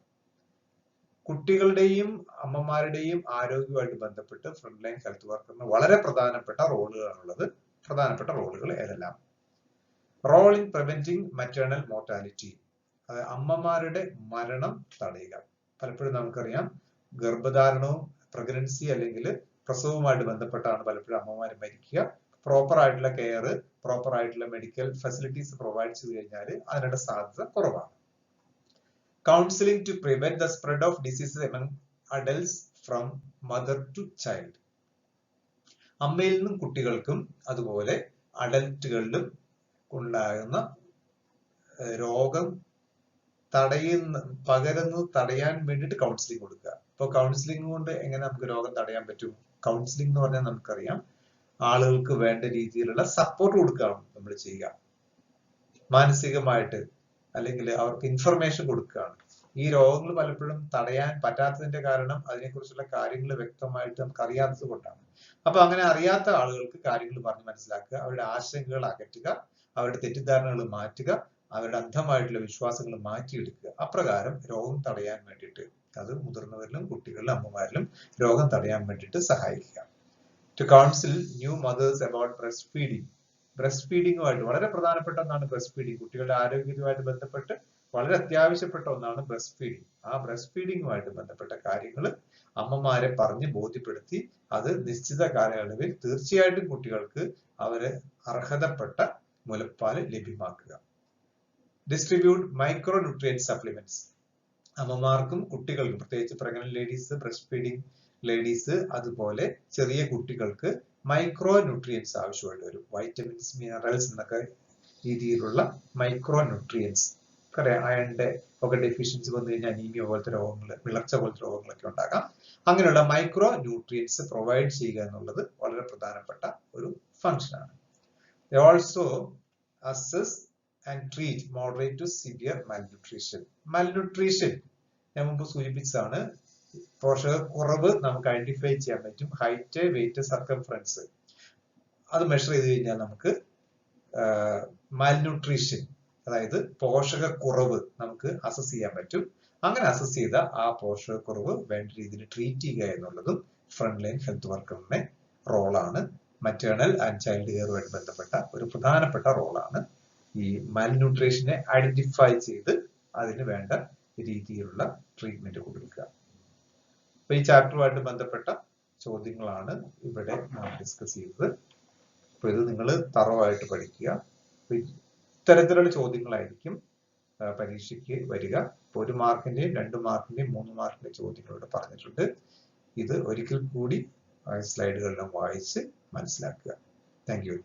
കുട്ടികളുടെയും അമ്മമാരുടെയും ആരോഗ്യവുമായിട്ട് ബന്ധപ്പെട്ട് ഫ്രണ്ട് ലൈൻ ഹെൽത്ത് വർക്കറിന് വളരെ പ്രധാനപ്പെട്ട റോളുകളാണുള്ളത്. പ്രധാനപ്പെട്ട റോളുകൾ ഏതെല്ലാം? Role in preventing maternal mortality, അമ്മമാരുടെ മരണം തടയുക. പലപ്പോഴും നമുക്കറിയാം ഗർഭധാരണവും പ്രഗ്നൻസി അല്ലെങ്കിൽ പ്രസവവുമായിട്ട് ബന്ധപ്പെട്ടാണ് പലപ്പോഴും അമ്മമാർ മരിക്കുക. പ്രോപ്പർ ആയിട്ടുള്ള കെയർ, പ്രോപ്പർ ആയിട്ടുള്ള മെഡിക്കൽ ഫെസിലിറ്റീസ് പ്രൊവൈഡ് ചെയ്ത് കഴിഞ്ഞാൽ അതിനുള്ള സാധ്യത കുറവാണ്. Counselling to prevent the spread of diseases among adults from mother to child, അമ്മയിൽ നിന്നും കുട്ടികൾക്കും അതുപോലെ അഡൽറ്റുകളിലും ഉണ്ടാകുന്ന രോഗം തടയാൻ വേണ്ടിയിട്ട് കൗൺസിലിംഗ് കൊടുക്കുക. ഇപ്പൊ കൗൺസിലിംഗ് കൊണ്ട് എങ്ങനെ നമുക്ക് രോഗം തടയാൻ പറ്റും? കൗൺസിലിംഗ് എന്ന് പറഞ്ഞാൽ നമുക്കറിയാം ആളുകൾക്ക് വേണ്ട രീതിയിലുള്ള സപ്പോർട്ട് കൊടുക്കുകയാണ് നമ്മൾ ചെയ്യുക. മാനസികമായിട്ട് അല്ലെങ്കിൽ അവർക്ക് ഇൻഫർമേഷൻ കൊടുക്കുകയാണ്. ഈ രോഗങ്ങൾ പലപ്പോഴും തടയാൻ പറ്റാത്തതിന്റെ കാരണം അതിനെക്കുറിച്ചുള്ള കാര്യങ്ങൾ വ്യക്തമായിട്ട് നമുക്ക് അറിയാത്തത് കൊണ്ടാണ്. അപ്പൊ അങ്ങനെ അറിയാത്ത ആളുകൾക്ക് കാര്യങ്ങൾ പറഞ്ഞ് മനസ്സിലാക്കുക, അവരുടെ ആശങ്കകൾ അകറ്റുക, അവരുടെ തെറ്റിദ്ധാരണകൾ മാറ്റുക, അവരുടെ അന്ധമായിട്ടുള്ള വിശ്വാസങ്ങൾ മാറ്റിയെടുക്കുക. അപ്രകാരം രോഗം തടയാൻ വേണ്ടിയിട്ട്, അത് മുതിർന്നവരിലും കുട്ടികളിലും അമ്മമാരിലും രോഗം തടയാൻ വേണ്ടിയിട്ട് സഹായിക്കുക. To counsel new mothers about breast feeding. Breast ഫീഡിങ്ങുമായിട്ട് വളരെ പ്രധാനപ്പെട്ട ഒന്നാണ് ബ്രസ്റ്റ് ഫീഡിങ്. കുട്ടികളുടെ ആരോഗ്യവുമായിട്ട് ബന്ധപ്പെട്ട് വളരെ അത്യാവശ്യപ്പെട്ട ഒന്നാണ് ബ്രസ്റ്റ് ഫീഡിങ്. ആ ബ്രസ്റ്റ് ഫീഡിങ്ങുമായിട്ട് ബന്ധപ്പെട്ട കാര്യങ്ങൾ അമ്മമാരെ പറഞ്ഞ് ബോധ്യപ്പെടുത്തി അത് നിശ്ചിത കാലയളവിൽ തീർച്ചയായിട്ടും കുട്ടികൾക്ക് അവര് അർഹതപ്പെട്ട മുലപ്പാല് ലഭ്യമാക്കുക. Distribute micro nutrient supplements. അമ്മമാർക്കും കുട്ടികൾക്കും, പ്രത്യേകിച്ച് pregnant ladies, breast feeding ladies, അതുപോലെ ചെറിയ കുട്ടികൾക്ക് മൈക്രോ ന്യൂട്രിയൻസ് ആവശ്യമായിട്ട് വരും. വൈറ്റമിൻസ്, മിനറൽസ് എന്നൊക്കെ രീതിയിലുള്ള മൈക്രോ ന്യൂട്രിയൻസ്. അയണിന്റെ ഒക്കെ ഡെഫിഷ്യൻസി വന്നു കഴിഞ്ഞാൽ അനീമിയ പോലത്തെ രോഗങ്ങൾ, വിളർച്ച പോലത്തെ രോഗങ്ങളൊക്കെ ഉണ്ടാകാം. അങ്ങനെയുള്ള മൈക്രോ ന്യൂട്രിയൻസ് പ്രൊവൈഡ് ചെയ്യുക എന്നുള്ളത് വളരെ പ്രധാനപ്പെട്ട ഒരു ഫംഗ്ഷനാണ്. Also assess and treat moderate to severe malnutrition. Malnutrition ഞാൻ മുമ്പ് സൂചിപ്പിച്ചതാണ്. പോഷകക്കുറവ് നമുക്ക് ഐഡന്റിഫൈ ചെയ്യാൻ പറ്റും. ഹൈറ്റ്, വെയിറ്റ്, സർക്കംഫറൻസ് അത് മെഷർ ചെയ്ത് കഴിഞ്ഞാൽ നമുക്ക് മാൽന്യൂട്രീഷൻ, അതായത് പോഷകക്കുറവ് നമുക്ക് അസസ് ചെയ്യാൻ പറ്റും. അങ്ങനെ അസസ് ചെയ്ത ആ പോഷകക്കുറവ് വേണ്ട രീതിയിൽ ട്രീറ്റ് ചെയ്യുക എന്നുള്ളതും ഫ്രണ്ട് ലൈൻ ഹെൽത്ത് വർക്കറിന്റെ റോളാണ്. മറ്റേണൽ ആൻഡ് ചൈൽഡ് കെയറുമായിട്ട് ബന്ധപ്പെട്ട ഒരു പ്രധാനപ്പെട്ട റോളാണ് ഈ മാൽന്യൂട്രീഷനെ ഐഡന്റിഫൈ ചെയ്ത് അതിന് വേണ്ട രീതിയിലുള്ള ട്രീറ്റ്മെന്റ് കൊടുക്കുക. അപ്പൊ ഈ ചാപ്റ്ററുമായിട്ട് ബന്ധപ്പെട്ട ചോദ്യങ്ങളാണ് ഇവിടെ നാം ഡിസ്കസ് ചെയ്തത്. അപ്പൊ ഇത് നിങ്ങൾ തറവായിട്ട് പഠിക്കുക. ഇത്തരത്തിലുള്ള ചോദ്യങ്ങളായിരിക്കും പരീക്ഷയ്ക്ക് വരിക. 1 മാർക്കിന്റെയും 2 മാർക്കിന്റെയും 3 മാർക്കിന്റെ ചോദ്യങ്ങൾ ഇവിടെ പറഞ്ഞിട്ടുണ്ട്. ഇത് ഒരിക്കൽ കൂടി സ്ലൈഡുകളെല്ലാം വായിച്ച് മനസ്സിലാക്കുക. Thank you.